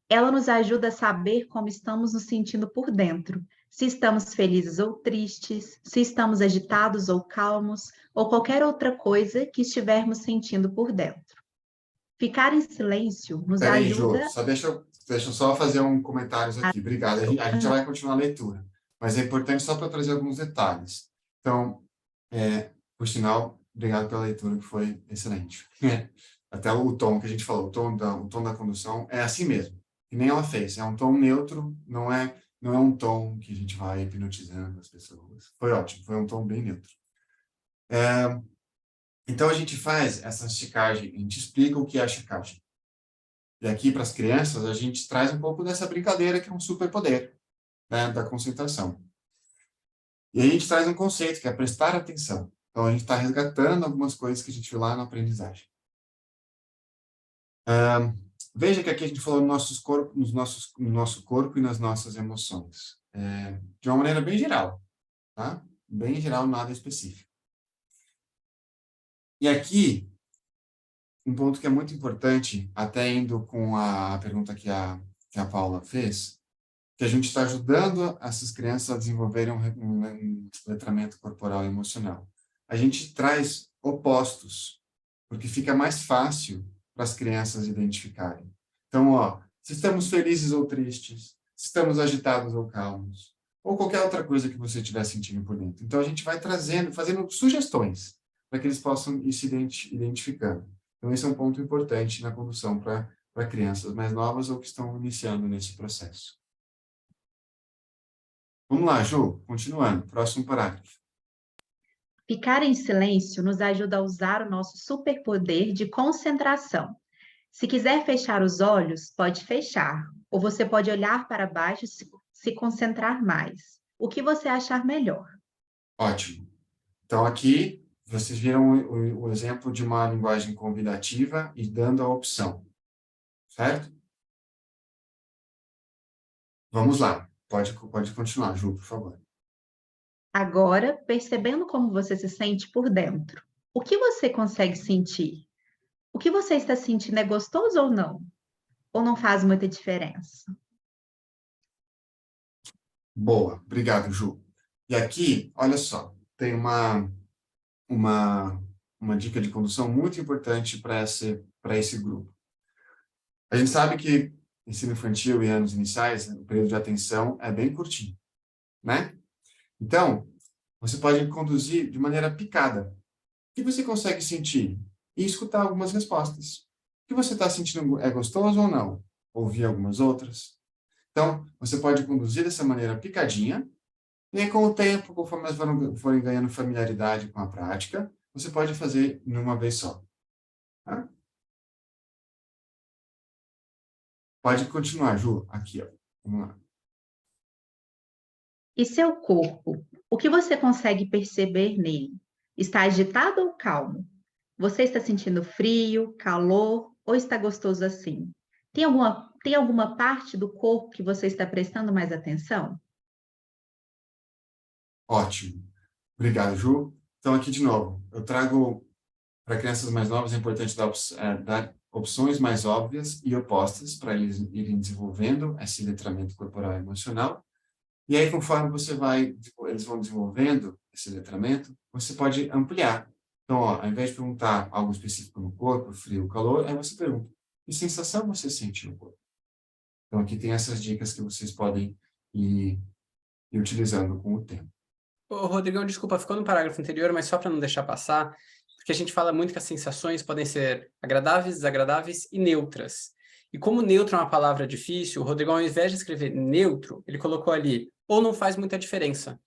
Speaker 11: Ela nos ajuda a saber como estamos nos sentindo por dentro, se estamos felizes ou tristes, se estamos agitados ou calmos, ou qualquer outra coisa que estivermos sentindo por dentro. Ficar em silêncio nos ajuda...
Speaker 2: Ju, só deixa eu só fazer um comentário aqui. Obrigado. A gente já vai continuar a leitura. Mas é importante só para trazer alguns detalhes. Então, por sinal, obrigado pela leitura, que foi excelente. Até o tom que a gente falou, o tom da condução é assim mesmo. Que nem ela fez. É um tom neutro, não é um tom que a gente vai hipnotizando as pessoas. Foi ótimo, foi um tom bem neutro. Então, a gente faz essa checagem, a gente explica o que é a checagem. E aqui, para as crianças, a gente traz um pouco dessa brincadeira que é um superpoder. né, da concentração. E aí a gente traz um conceito, que é prestar atenção. Então, a gente está resgatando algumas coisas que a gente viu lá na aprendizagem. Veja que aqui a gente falou no nosso corpo e nas nossas emoções. De uma maneira bem geral, tá? Bem geral, nada específico. E aqui, um ponto que é muito importante, até indo com a pergunta que a Paula fez, que a gente está ajudando essas crianças a desenvolverem um letramento corporal e emocional. A gente traz opostos, porque fica mais fácil para as crianças identificarem. Então, se estamos felizes ou tristes, se estamos agitados ou calmos, ou qualquer outra coisa que você estiver sentindo por dentro. Então, a gente vai fazendo sugestões para que eles possam ir se identificando. Então, esse é um ponto importante na condução para crianças mais novas ou que estão iniciando nesse processo. Vamos lá, Ju, continuando, próximo parágrafo.
Speaker 11: Ficar em silêncio nos ajuda a usar o nosso superpoder de concentração. Se quiser fechar os olhos, pode fechar, ou você pode olhar para baixo e se concentrar mais. O que você achar melhor.
Speaker 2: Ótimo. Então, aqui, vocês viram o exemplo de uma linguagem convidativa e dando a opção, certo? Vamos lá. Pode continuar, Ju, por favor.
Speaker 11: Agora, percebendo como você se sente por dentro, o que você consegue sentir? O que você está sentindo é gostoso ou não? Ou não faz muita diferença?
Speaker 2: Boa, obrigado, Ju. E aqui, olha só, tem uma dica de condução muito importante para esse grupo. A gente sabe que ensino infantil e anos iniciais, o período de atenção é bem curtinho, né? Então, você pode conduzir de maneira picada. O que você consegue sentir? E escutar algumas respostas. O que você está sentindo é gostoso ou não? Ouvir algumas outras. Então, você pode conduzir dessa maneira picadinha, e aí, com o tempo, conforme elas forem ganhando familiaridade com a prática, você pode fazer em uma vez só. Tá? Pode continuar, Ju, aqui, ó. Vamos lá.
Speaker 11: E seu corpo? O que você consegue perceber nele? Está agitado ou calmo? Você está sentindo frio, calor ou está gostoso assim? Tem alguma parte do corpo que você está prestando mais atenção?
Speaker 2: Ótimo. Obrigado, Ju. Então, aqui de novo, eu trago para crianças mais novas, é importante dar opções mais óbvias e opostas para eles irem desenvolvendo esse letramento corporal e emocional. E aí, conforme eles vão desenvolvendo esse letramento, você pode ampliar. Então, ao invés de perguntar algo específico no corpo, frio, calor, aí você pergunta, que sensação você sente no corpo? Então, aqui tem essas dicas que vocês podem ir utilizando com o tempo.
Speaker 1: Ô, Rodrigão, desculpa, ficou no parágrafo anterior, mas só para não deixar passar, porque a gente fala muito que as sensações podem ser agradáveis, desagradáveis e neutras. E como neutro é uma palavra difícil, o Rodrigão, ao invés de escrever neutro, ele colocou ali, ou não faz muita diferença.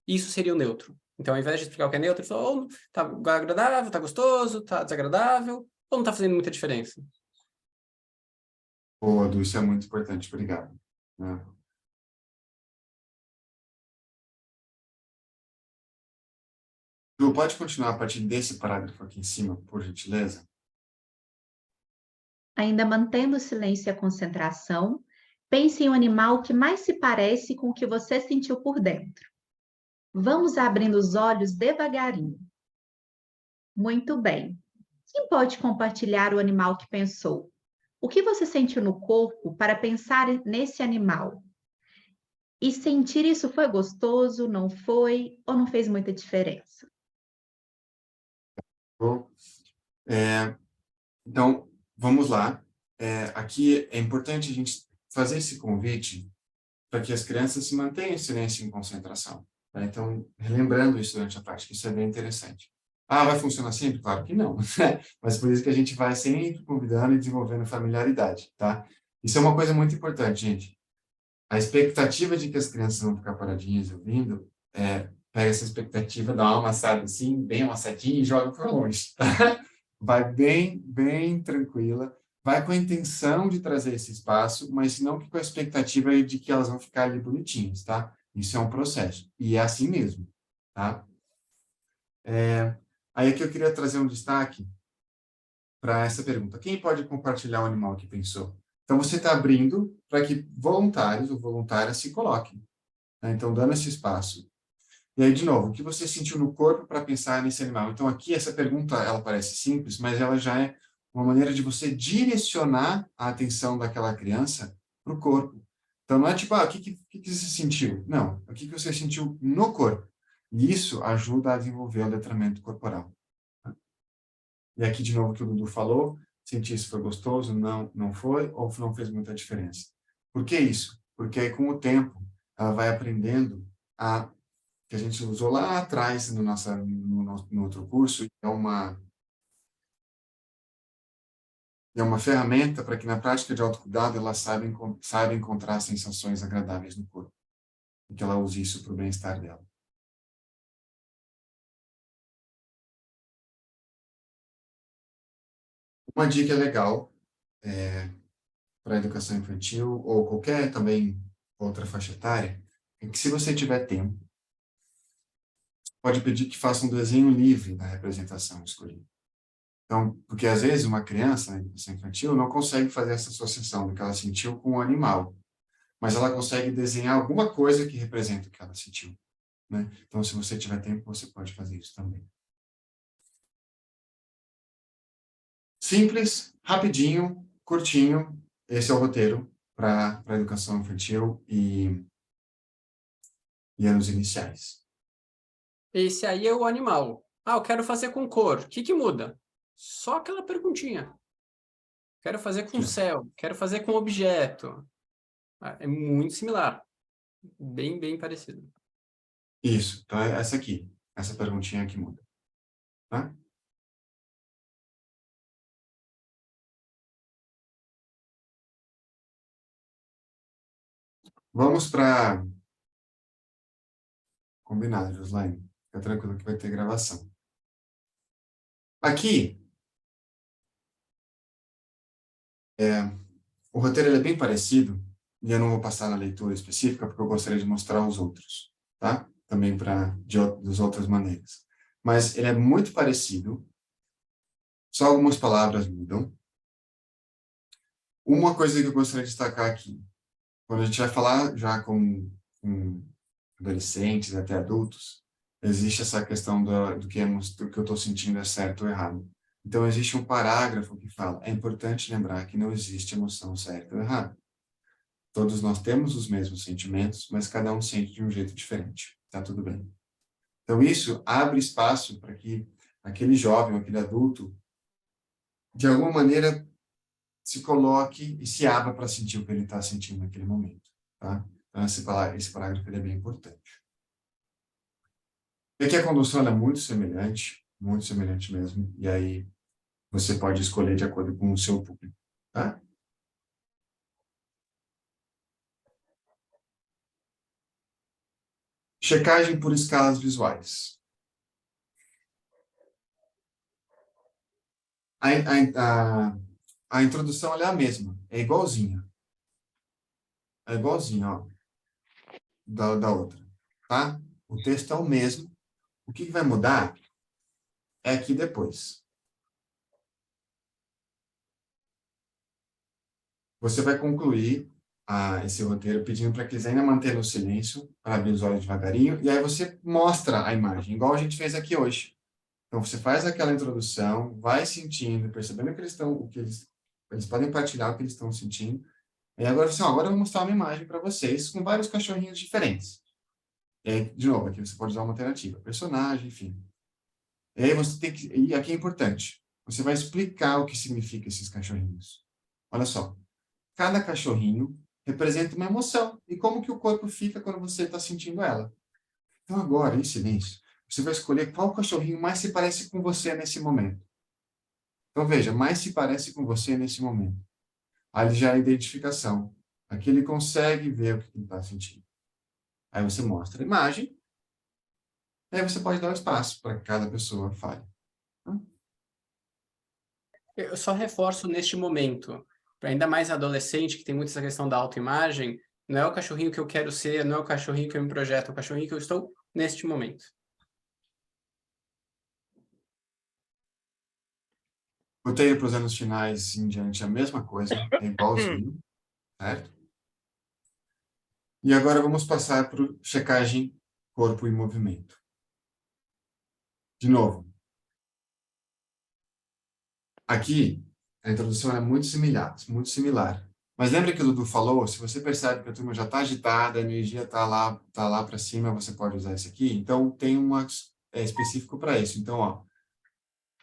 Speaker 1: Isso seria o neutro. Então, ao invés de explicar o que é neutro, ele falou, ou tá agradável, tá gostoso, tá desagradável, ou não tá fazendo muita diferença.
Speaker 2: Boa, Du, isso é muito importante, obrigado. Ju, pode continuar a partir desse parágrafo aqui em cima, por gentileza?
Speaker 11: Ainda mantendo o silêncio e a concentração, pense em um animal que mais se parece com o que você sentiu por dentro. Vamos abrindo os olhos devagarinho. Muito bem. Quem pode compartilhar o animal que pensou? O que você sentiu no corpo para pensar nesse animal? E sentir isso foi gostoso, não foi, ou não fez muita diferença?
Speaker 2: Bom, então, vamos lá. Aqui é importante a gente fazer esse convite para que as crianças se mantenham em silêncio e em concentração. Tá? Então, relembrando isso durante a prática, isso é bem interessante. Ah, vai funcionar sempre? Claro que não. Mas por isso que a gente vai sempre convidando e desenvolvendo familiaridade, tá? Isso é uma coisa muito importante, gente. A expectativa de que as crianças vão ficar paradinhas ouvindo, pega essa expectativa, dá uma amassada assim, bem amassadinha e joga para longe, tá? Vai bem tranquila, vai com a intenção de trazer esse espaço, mas não com a expectativa de que elas vão ficar ali bonitinhas, tá? Isso é um processo. E é assim mesmo, tá? Aí aqui eu queria trazer um destaque para essa pergunta. Quem pode compartilhar o animal que pensou? Então, você está abrindo para que voluntários ou voluntárias se coloquem, né? Então, dando esse espaço. E aí, de novo, o que você sentiu no corpo para pensar nesse animal? Então, aqui, essa pergunta, ela parece simples, mas ela já é uma maneira de você direcionar a atenção daquela criança para o corpo. Então, não é tipo, o que você sentiu? Não, o que você sentiu no corpo? E isso ajuda a desenvolver o letramento corporal. E aqui, de novo, o que o Dudu falou, sentir se foi gostoso, não foi, ou não fez muita diferença. Por que isso? Porque aí, com o tempo, ela vai aprendendo que a gente usou lá atrás no outro curso, é uma ferramenta para que na prática de autocuidado ela saiba encontrar sensações agradáveis no corpo. E que ela use isso para o bem-estar dela. Uma dica legal para a educação infantil, ou qualquer também outra faixa etária, é que se você tiver tempo, pode pedir que faça um desenho livre da representação escolhida. Então, porque às vezes uma criança na educação infantil não consegue fazer essa associação do que ela sentiu com o animal, mas ela consegue desenhar alguma coisa que representa o que ela sentiu, né? Então, se você tiver tempo, você pode fazer isso também. Simples, rapidinho, curtinho. Esse é o roteiro para a educação infantil e anos iniciais.
Speaker 1: Esse aí é o animal. Eu quero fazer com cor. O que muda? Só aquela perguntinha. Quero fazer com céu. Quero fazer com objeto. É muito similar. Bem parecido.
Speaker 2: Isso. Então, é essa aqui. Essa perguntinha que muda. Tá? Vamos para... Combinado, Joslaine. Fica tranquilo que vai ter gravação. Aqui, o roteiro ele é bem parecido, e eu não vou passar na leitura específica, porque eu gostaria de mostrar os outros, tá? Também das outras maneiras. Mas ele é muito parecido, só algumas palavras mudam. Uma coisa que eu gostaria de destacar aqui, quando a gente vai falar já com adolescentes, até adultos, existe essa questão do que eu estou sentindo é certo ou errado. Então, existe um parágrafo que fala, é importante lembrar que não existe emoção certa ou errada. Todos nós temos os mesmos sentimentos, mas cada um sente de um jeito diferente. Tá tudo bem. Então, isso abre espaço para que aquele jovem, aquele adulto, de alguma maneira, se coloque e se abra para sentir o que ele está sentindo naquele momento. Tá? Então, esse parágrafo ele é bem importante. E aqui a condução é muito semelhante mesmo, e aí você pode escolher de acordo com o seu público, tá? Checagem por escalas visuais. A introdução ela é a mesma, é igualzinha. É igualzinha, ó, da outra, tá? O texto é o mesmo. O que vai mudar é aqui depois. Você vai concluir esse roteiro pedindo para que eles ainda mantenham o silêncio, para abrir os olhos devagarinho, e aí você mostra a imagem, igual a gente fez aqui hoje. Então, você faz aquela introdução, vai sentindo, percebendo que eles podem partilhar o que eles estão sentindo. E agora, assim, agora eu vou mostrar uma imagem para vocês com vários cachorrinhos diferentes. E aí, de novo, aqui você pode usar uma alternativa, personagem, enfim. E aí você tem que... E aqui é importante. Você vai explicar o que significa esses cachorrinhos. Olha só. Cada cachorrinho representa uma emoção. E como que o corpo fica quando você está sentindo ela. Então agora, em silêncio, você vai escolher qual cachorrinho mais se parece com você nesse momento. Então veja, mais se parece com você nesse momento. Ali já é a identificação. Aqui ele consegue ver o que ele está sentindo. Aí você mostra a imagem. Aí você pode dar um espaço para que cada pessoa fale.
Speaker 1: Eu só reforço neste momento, para ainda mais adolescente, que tem muito essa questão da autoimagem, não é o cachorrinho que eu quero ser, não é o cachorrinho que eu me projeto, é o cachorrinho que eu estou neste momento.
Speaker 2: Roteiro para os anos finais em diante é a mesma coisa, é igualzinho, certo? E agora vamos passar para checagem corpo e movimento. De novo. Aqui, a introdução é muito similar. Mas lembra que o Dudu falou, se você percebe que a turma já está agitada, a energia está lá para cima, você pode usar esse aqui. Então, tem uma específico para isso. Então, ó,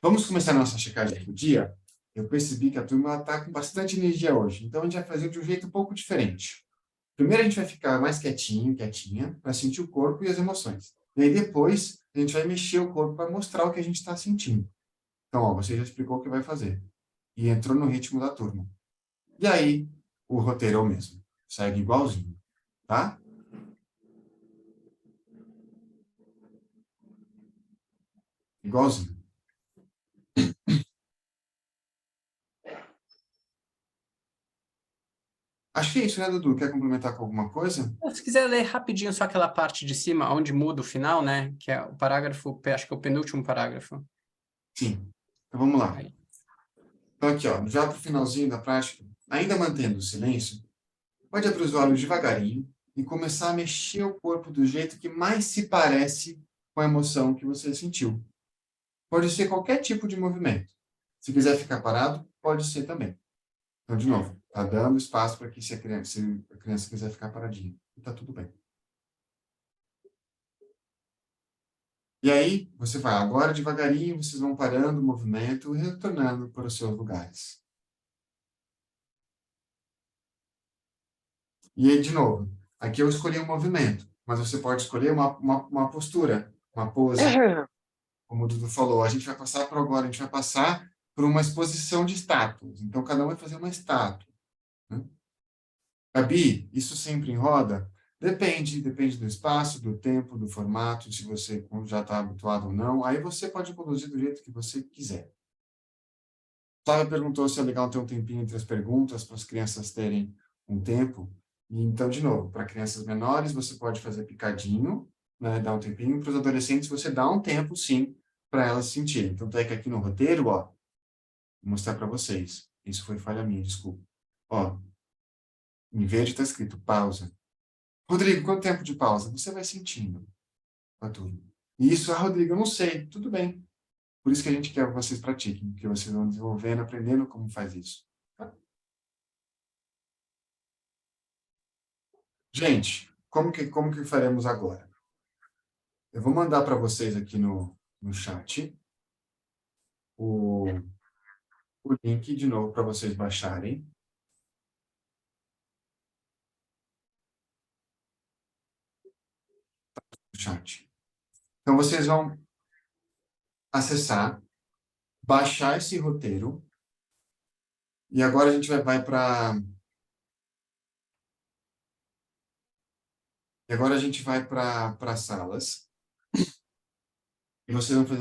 Speaker 2: vamos começar a nossa checagem do dia. Eu percebi que a turma está com bastante energia hoje. Então, a gente vai fazer de um jeito um pouco diferente. Primeiro, a gente vai ficar mais quietinho, quietinha, para sentir o corpo e as emoções. E aí, depois, a gente vai mexer o corpo para mostrar o que a gente está sentindo. Então, ó, você já explicou o que vai fazer. E entrou no ritmo da turma. E aí, o roteiro é o mesmo. Segue igualzinho. Tá? Igualzinho. Acho que é isso, né, Dudu? Quer complementar com alguma coisa?
Speaker 1: Se quiser ler rapidinho só aquela parte de cima, onde muda o final, né? Que é o parágrafo, acho que é o penúltimo parágrafo.
Speaker 2: Sim. Então, vamos lá.
Speaker 1: Aí.
Speaker 2: Então, aqui, ó, já para o finalzinho da prática, ainda mantendo o silêncio, pode abrir os olhos devagarinho e começar a mexer o corpo do jeito que mais se parece com a emoção que você sentiu. Pode ser qualquer tipo de movimento. Se quiser ficar parado, pode ser também. Então, de novo, tá dando espaço para que se a criança quiser ficar paradinha. E tá tudo bem. E aí, você vai agora devagarinho, vocês vão parando o movimento e retornando para os seus lugares. E aí, de novo, aqui eu escolhi um movimento, mas você pode escolher uma postura, uma pose. Como o Dudu falou, a gente vai passar por agora, a gente vai passar por uma exposição de estátuas. Então, cada um vai fazer uma estátua. Né? Gabi, isso sempre em roda? Depende do espaço, do tempo, do formato, se você já está habituado ou não. Aí você pode conduzir do jeito que você quiser. Flávia perguntou se é legal ter um tempinho entre as perguntas, para as crianças terem um tempo. E então, de novo, para crianças menores, você pode fazer picadinho, né, dar um tempinho. Para os adolescentes, você dá um tempo, sim, para elas sentirem. Então, tá aqui no roteiro, ó, vou mostrar para vocês. Isso foi falha minha, desculpa. Ó, em verde está escrito pausa. Rodrigo, quanto tempo de pausa? Você vai sentindo a turma. E isso, Rodrigo, eu não sei. Tudo bem. Por isso que a gente quer que vocês pratiquem, que vocês vão desenvolvendo, aprendendo como faz isso. Tá? Gente, como que faremos agora? Eu vou mandar para vocês aqui no chat o link de novo para vocês baixarem. Chat. Então, vocês vão acessar, baixar esse roteiro, e agora a gente vai para... E agora a gente vai para salas, e vocês vão fazer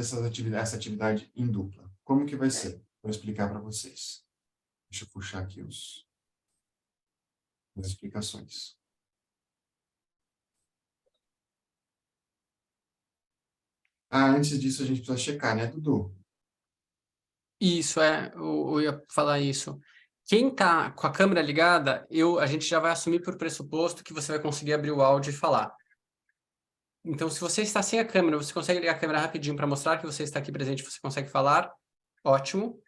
Speaker 2: essa atividade em dupla. Como que vai ser? Vou explicar para vocês. Deixa eu puxar aqui as explicações. Antes disso, a gente precisa checar, né, Dudu?
Speaker 1: Isso, eu ia falar isso. Quem está com a câmera ligada, a gente já vai assumir por pressuposto que você vai conseguir abrir o áudio e falar. Então, se você está sem a câmera, você consegue ligar a câmera rapidinho para mostrar que você está aqui presente, você consegue falar, ótimo.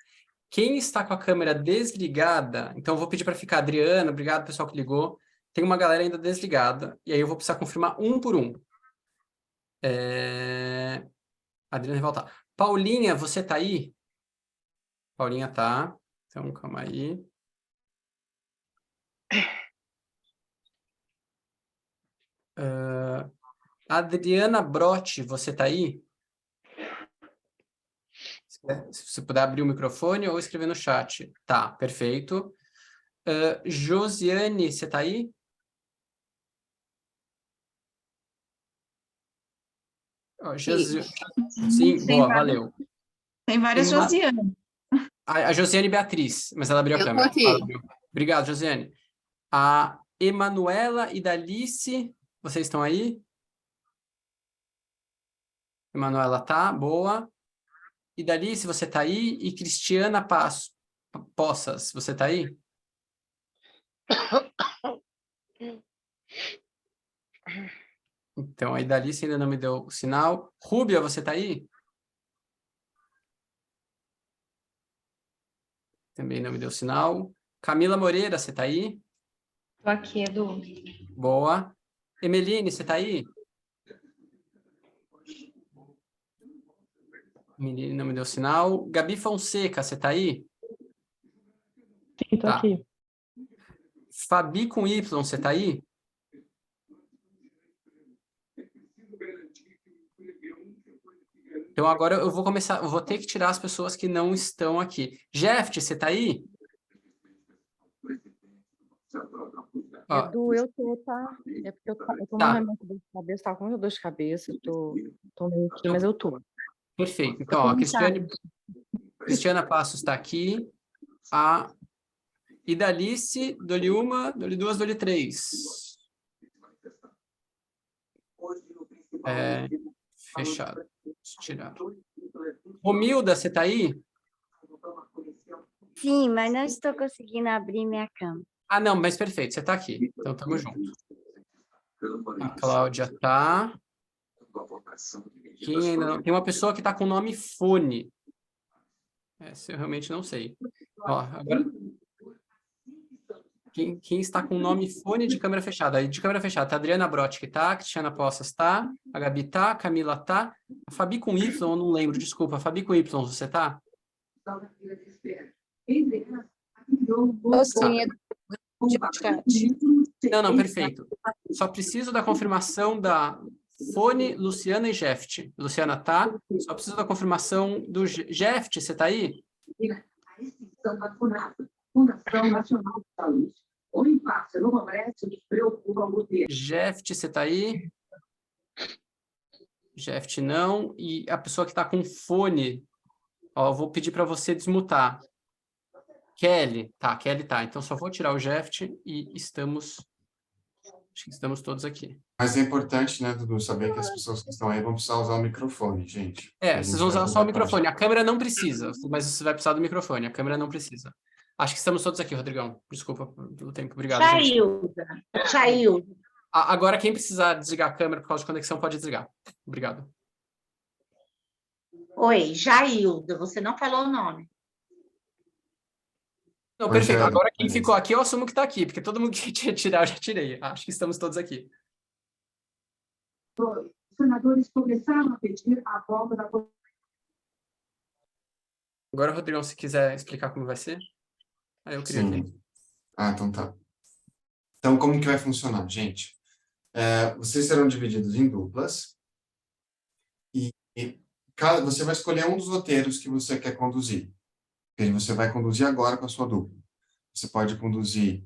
Speaker 1: Quem está com a câmera desligada, então eu vou pedir para ficar, Adriana, obrigado pessoal que ligou, tem uma galera ainda desligada, e aí eu vou precisar confirmar um por um. Adriana vai voltar. Paulinha, você está aí? Paulinha tá. Então, calma aí. Adriana Brotti, você tá aí? Se você puder abrir o microfone ou escrever no chat. Tá, perfeito. Josiane, você tá aí? Sim, boa, valeu.
Speaker 3: Tem várias Josiane.
Speaker 1: A Josiane Beatriz, mas ela abriu a
Speaker 12: Eu tô
Speaker 1: câmera.
Speaker 12: aqui.
Speaker 1: Obrigado, Josiane. A Emanuela e Dalice, vocês estão aí? Emanuela tá, boa. E Dalice, você tá aí? E Cristiana Poças, você tá aí? Então, a Dalice ainda não me deu o sinal. Rúbia, você tá aí? Também não me deu sinal. Camila Moreira, você tá aí?
Speaker 13: Tô aqui, Edu.
Speaker 1: Boa. Emeline, você tá aí? Emeline não me deu sinal. Gabi Fonseca, você tá aí?
Speaker 13: Sim, tô aqui.
Speaker 1: Fabi com Y, você tá aí? Então agora eu vou começar, eu vou ter que tirar as pessoas que não estão aqui. Jeff, você tá aí?
Speaker 14: Edu, eu tô, tá? É porque eu tô
Speaker 1: Tá.
Speaker 14: morrendo de dor de cabeça, tá com muita dor de cabeça, tô meio aqui, mas eu tô.
Speaker 1: Perfeito. Então, ó, Cristiana Passos está aqui. A Idalice, dou-lhe uma, dou-lhe duas, dou-lhe três. Fechado. Deixa eu tirar. Romilda, você está aí?
Speaker 15: Sim, mas não estou conseguindo abrir minha câmera.
Speaker 1: Ah, não, mas perfeito, você está aqui. Então, estamos juntos. A Cláudia está. Quem ainda não... Tem uma pessoa que está com o nome Fone. Essa eu realmente não sei. Ó, agora... Quem está com o nome Fone de câmera fechada? Aí de câmera fechada, tá a Adriana Brotti que tá, a Cristiana Poças tá, a Gabi tá, a Camila tá, a Fabi com Y, eu não lembro, desculpa, a Fabi com Y, você tá? Não, perfeito. Só preciso da confirmação da Fone, Luciana e Jeft. Luciana tá, só preciso da confirmação do Jeft, você tá aí? Fundação Nacional de Saúde. O impacto no comércio que preocupa o governo. Jeft, você está aí? Jeft não. E a pessoa que está com fone, ó, eu vou pedir para você desmutar. Kelly, tá, Kelly tá. Então só vou tirar o Jeft e estamos... Acho que estamos todos aqui.
Speaker 2: Mas é importante, né, Dudu, saber que as pessoas que estão aí vão precisar usar o microfone, gente.
Speaker 1: Vocês vão usar só o microfone. A câmera não precisa, mas você vai precisar do microfone. A câmera não precisa. Acho que estamos todos aqui, Rodrigão. Desculpa pelo tempo. Obrigado.
Speaker 10: Jailda.
Speaker 1: Agora, quem precisar desligar a câmera por causa de conexão, pode desligar. Obrigado.
Speaker 10: Oi, Jailda. Você não falou o nome.
Speaker 1: Não, perfeito. Agora, quem ficou aqui, eu assumo que está aqui, porque todo mundo que tinha tirar, eu já tirei. Acho que estamos todos aqui.
Speaker 16: Os senadores começaram a pedir a volta da...
Speaker 1: Agora, Rodrigão, se quiser explicar como vai ser. Aí eu queria aqui.
Speaker 2: Ah, então tá. Então, como que vai funcionar, gente? Vocês serão divididos em duplas e você vai escolher um dos roteiros que você quer conduzir. Que você vai conduzir agora com a sua dupla. Você pode conduzir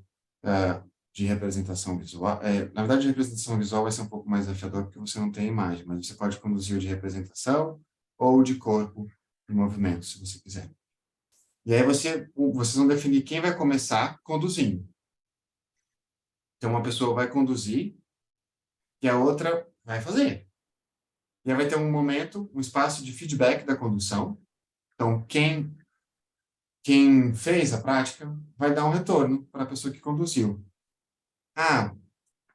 Speaker 2: de representação visual. Na verdade, de representação visual vai ser um pouco mais desafiador porque você não tem imagem, mas você pode conduzir o de representação ou de corpo em movimento, se você quiser. E aí vocês vão definir quem vai começar conduzindo. Então, uma pessoa vai conduzir e a outra vai fazer. E aí vai ter um momento, um espaço de feedback da condução. Então, quem fez a prática vai dar um retorno para a pessoa que conduziu. Ah,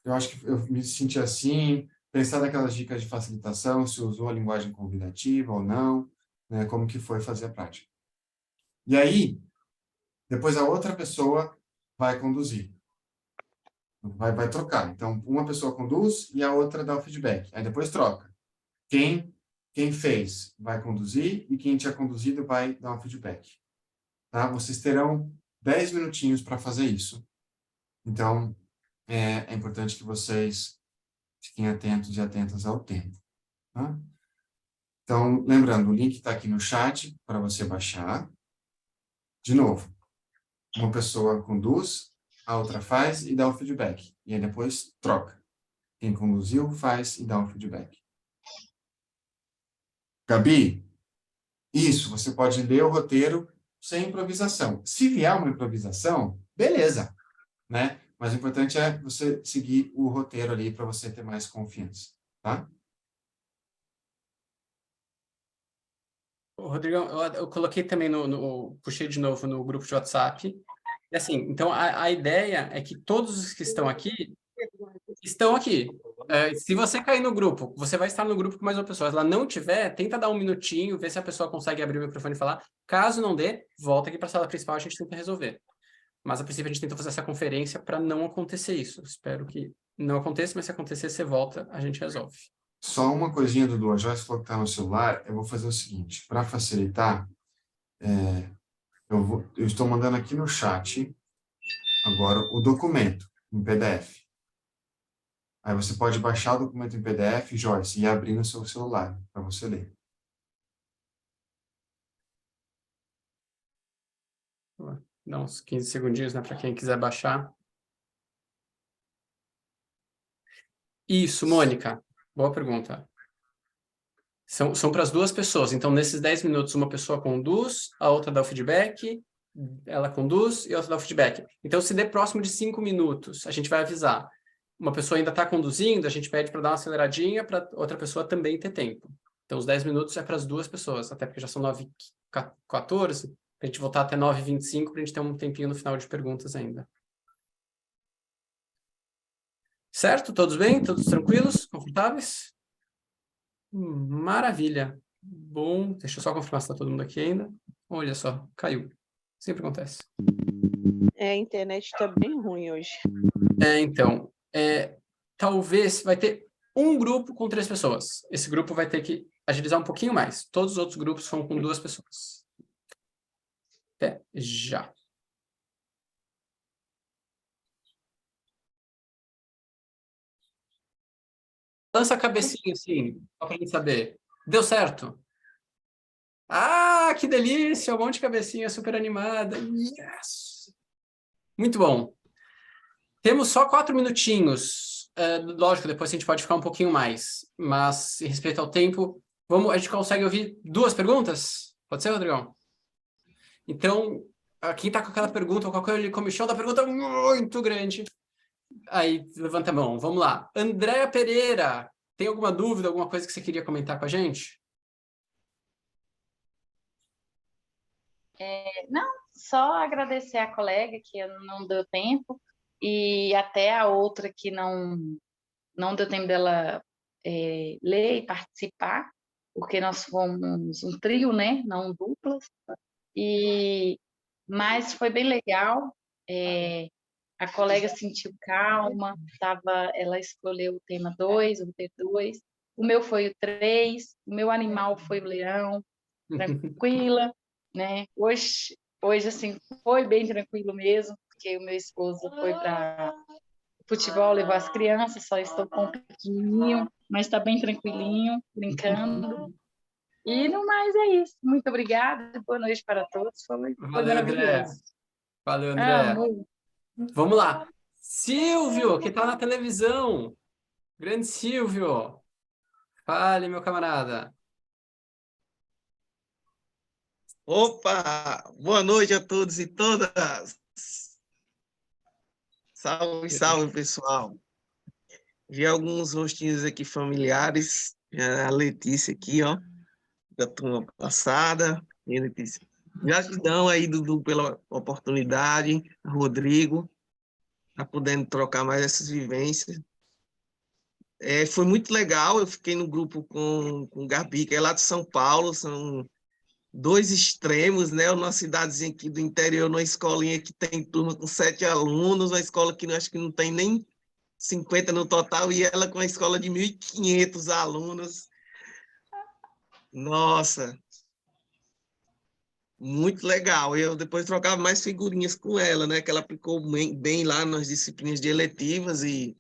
Speaker 2: eu acho que eu me senti assim, pensar naquelas dicas de facilitação, se usou a linguagem convidativa ou não, né, como que foi fazer a prática. E aí, depois a outra pessoa vai conduzir. Vai trocar. Então, uma pessoa conduz e a outra dá o feedback. Aí depois troca. Quem fez vai conduzir e quem tinha conduzido vai dar um feedback. Tá? Vocês terão 10 minutinhos para fazer isso. Então, é importante que vocês fiquem atentos e atentas ao tempo. Tá? Então, lembrando, o link está aqui no chat para você baixar. De novo, uma pessoa conduz, a outra faz e dá o feedback. E aí depois troca. Quem conduziu faz e dá o feedback. Gabi, isso, você pode ler o roteiro sem improvisação. Se vier uma improvisação, beleza, né? Mas o importante é você seguir o roteiro ali para você ter mais confiança, tá?
Speaker 1: Rodrigão, eu coloquei também puxei de novo no grupo de WhatsApp. E assim, então a ideia é que todos os que estão aqui estão aqui. Se você cair no grupo, você vai estar no grupo com mais uma pessoa. Se ela não tiver, tenta dar um minutinho, ver se a pessoa consegue abrir o microfone e falar. Caso não dê, volta aqui para a sala principal, a gente tenta resolver. Mas a princípio a gente tentou fazer essa conferência para não acontecer isso. Espero que não aconteça, mas se acontecer, você volta, a gente resolve.
Speaker 2: Só uma coisinha, Dudu, a Joyce falou que está no celular, eu vou fazer o seguinte, para facilitar, eu estou mandando aqui no chat agora o documento em PDF. Aí você pode baixar o documento em PDF, Joyce, e abrir no seu celular para você ler.
Speaker 1: Dá uns 15 segundinhos, né, para quem quiser baixar. Isso, Mônica. Boa pergunta. São para as duas pessoas. Então, nesses 10 minutos, uma pessoa conduz, a outra dá o feedback, ela conduz e a outra dá o feedback. Então, se der próximo de 5 minutos, a gente vai avisar. Uma pessoa ainda está conduzindo, a gente pede para dar uma aceleradinha para outra pessoa também ter tempo. Então, os 10 minutos é para as duas pessoas, até porque já são 9h14, para a gente voltar até 9h25, para a gente ter um tempinho no final de perguntas ainda. Certo? Todos bem? Todos tranquilos? Confortáveis? Maravilha. Bom, deixa eu só confirmar se está todo mundo aqui ainda. Olha só, caiu. Sempre acontece.
Speaker 12: A internet está bem ruim hoje.
Speaker 1: Então, talvez vai ter um grupo com 3 pessoas. Esse grupo vai ter que agilizar um pouquinho mais. Todos os outros grupos são com 2 pessoas. Até já. Lança a cabecinha assim, só para gente saber. Deu certo? Ah, que delícia! Um monte de cabecinha super animada. Yes! Muito bom. Temos só 4 minutinhos. Lógico, depois a gente pode ficar um pouquinho mais. Mas, em respeito ao tempo, a gente consegue ouvir 2 perguntas? Pode ser, Rodrigão? Então, quem está com aquela pergunta, ou com aquele comichão da pergunta muito grande, aí, levanta a mão. Vamos lá. Andréa Pereira, tem alguma dúvida, alguma coisa que você queria comentar com a gente?
Speaker 17: Não, só agradecer a colega que não deu tempo e até a outra que não deu tempo dela ler e participar, porque nós fomos um trio, né? Não duplas. Mas foi bem legal. A colega sentiu calma, ela escolheu o tema 2, o T2. O meu foi o 3, o meu animal foi o leão, tranquila, né? Hoje assim, foi bem tranquilo mesmo, porque o meu esposo foi para futebol, levou as crianças, só estou com um pequenininho, mas está bem tranquilinho, brincando. E no mais é isso. Muito obrigada, boa noite para todos. Foi maravilhoso.
Speaker 1: Valeu, André. Vamos lá. Silvio, que está na televisão. Grande Silvio. Fale, meu camarada.
Speaker 18: Opa! Boa noite a todos e todas. Salve, salve, pessoal. Vi alguns rostinhos aqui familiares. A Letícia aqui, ó, da turma passada. E Letícia. Gratidão aí, Dudu, pela oportunidade. Rodrigo, tá podendo trocar mais essas vivências. Foi muito legal. Eu fiquei no grupo com o Gabi, que é lá de São Paulo. São 2 extremos, né? Uma cidadezinha aqui do interior, numa escolinha que tem turma com 7 alunos, uma escola que acho que não tem nem 50 no total, e ela com uma escola de 1.500 alunos. Nossa, muito legal. Eu depois trocava mais figurinhas com ela, né? Que ela aplicou bem lá nas disciplinas de eletivas, e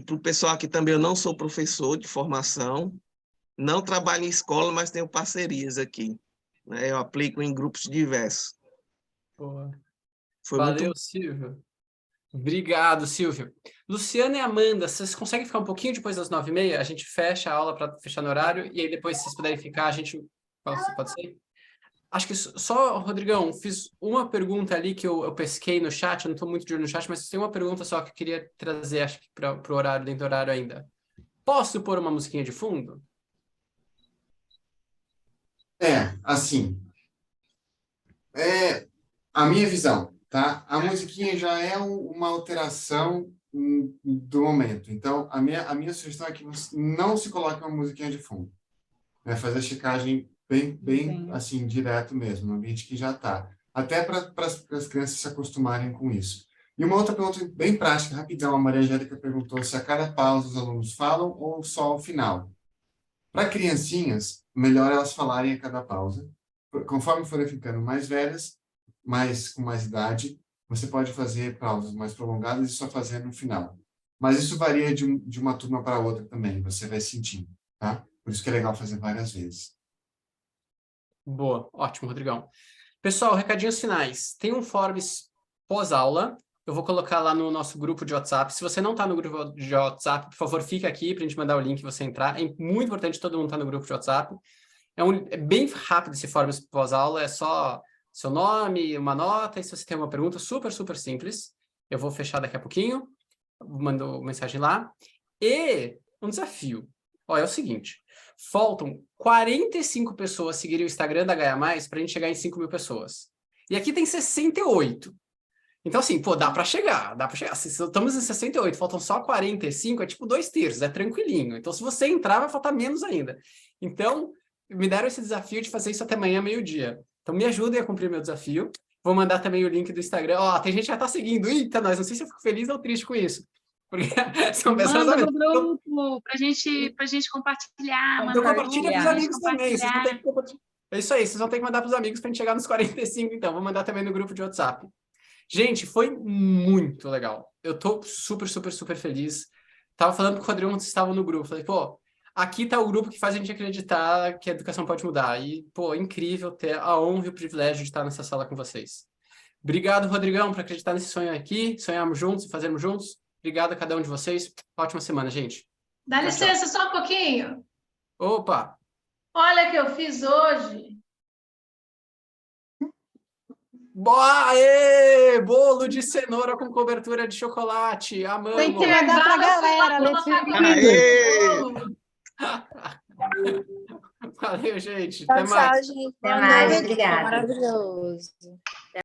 Speaker 18: para o pessoal aqui também, eu não sou professor de formação, não trabalho em escola, mas tenho parcerias aqui, né? Eu aplico em grupos diversos.
Speaker 1: Boa.
Speaker 18: Foi
Speaker 1: Valeu,
Speaker 18: muito...
Speaker 1: Silvio. Obrigado, Silvio. Luciana e Amanda, vocês conseguem ficar um pouquinho depois das 9h30? A gente fecha a aula para fechar no horário, e aí depois, se vocês puderem ficar, a gente... Pode ser? Acho que só, Rodrigão, fiz uma pergunta ali que eu pesquei no chat, eu não estou muito de olho no chat, mas tem uma pergunta só que eu queria trazer, acho que para o horário, dentro do horário ainda. Posso pôr uma musiquinha de fundo?
Speaker 2: Assim, a minha visão, tá? A musiquinha já é uma alteração do momento. Então, a minha sugestão é que você não se coloque uma musiquinha de fundo. Né? Fazer a checagem bem assim, direto mesmo, no ambiente que já está. Até para as crianças se acostumarem com isso. E uma outra pergunta bem prática, rapidão. A Maria Angélica perguntou se a cada pausa os alunos falam ou só ao final. Para criancinhas, melhor elas falarem a cada pausa. Conforme forem ficando mais velhas, com mais idade, você pode fazer pausas mais prolongadas e só fazer no final. Mas isso varia de uma turma para outra também, você vai sentindo, tá? Por isso que é legal fazer várias vezes.
Speaker 1: Boa, ótimo, Rodrigão. Pessoal, recadinhos finais. Tem um Forbes pós-aula, eu vou colocar lá no nosso grupo de WhatsApp. Se você não está no grupo de WhatsApp, por favor, fica aqui para a gente mandar o link e você entrar. É muito importante todo mundo estar no grupo de WhatsApp. É bem rápido esse Forbes pós-aula, é só seu nome, uma nota, e se você tem uma pergunta, super, super simples. Eu vou fechar daqui a pouquinho, mando mensagem lá. E um desafio. É o seguinte, faltam 45 pessoas seguirem o Instagram da Gaia Mais para a gente chegar em 5.000 pessoas. E aqui tem 68. Então, assim, dá para chegar, Se estamos em 68, faltam só 45, é tipo 2 terços, é tranquilinho. Então, se você entrar, vai faltar menos ainda. Então, me deram esse desafio de fazer isso até amanhã, meio-dia. Então, me ajudem a cumprir meu desafio. Vou mandar também o link do Instagram. Tem gente que já está seguindo. Eita, não sei se eu fico feliz ou triste com isso. Porque são pessoas...
Speaker 17: Manda no grupo, pra gente compartilhar.
Speaker 1: Então, compartilha para os amigos também. É isso aí, vocês vão ter que mandar para os amigos para a gente chegar nos 45, então. Vou mandar também no grupo de WhatsApp. Gente, foi muito legal. Eu tô super, super, super feliz. Tava falando com o Rodrigo quando vocês estavam no grupo. Falei, aqui tá o grupo que faz a gente acreditar que a educação pode mudar. E, incrível ter a honra e o privilégio de estar nessa sala com vocês. Obrigado, Rodrigão, por acreditar nesse sonho aqui. Sonharmos juntos e fazermos juntos. Obrigado a cada um de vocês. Ótima semana, gente.
Speaker 10: Dá licença só um pouquinho.
Speaker 1: Opa!
Speaker 10: Olha o que eu fiz hoje.
Speaker 1: Bolo de cenoura com cobertura de chocolate. Amamos.
Speaker 10: Tem que mandar pra galera,
Speaker 1: Valeu, gente.
Speaker 15: Tchau,
Speaker 1: Até mais.
Speaker 15: gente.
Speaker 3: Até mais,
Speaker 15: Obrigada.
Speaker 3: maravilhoso.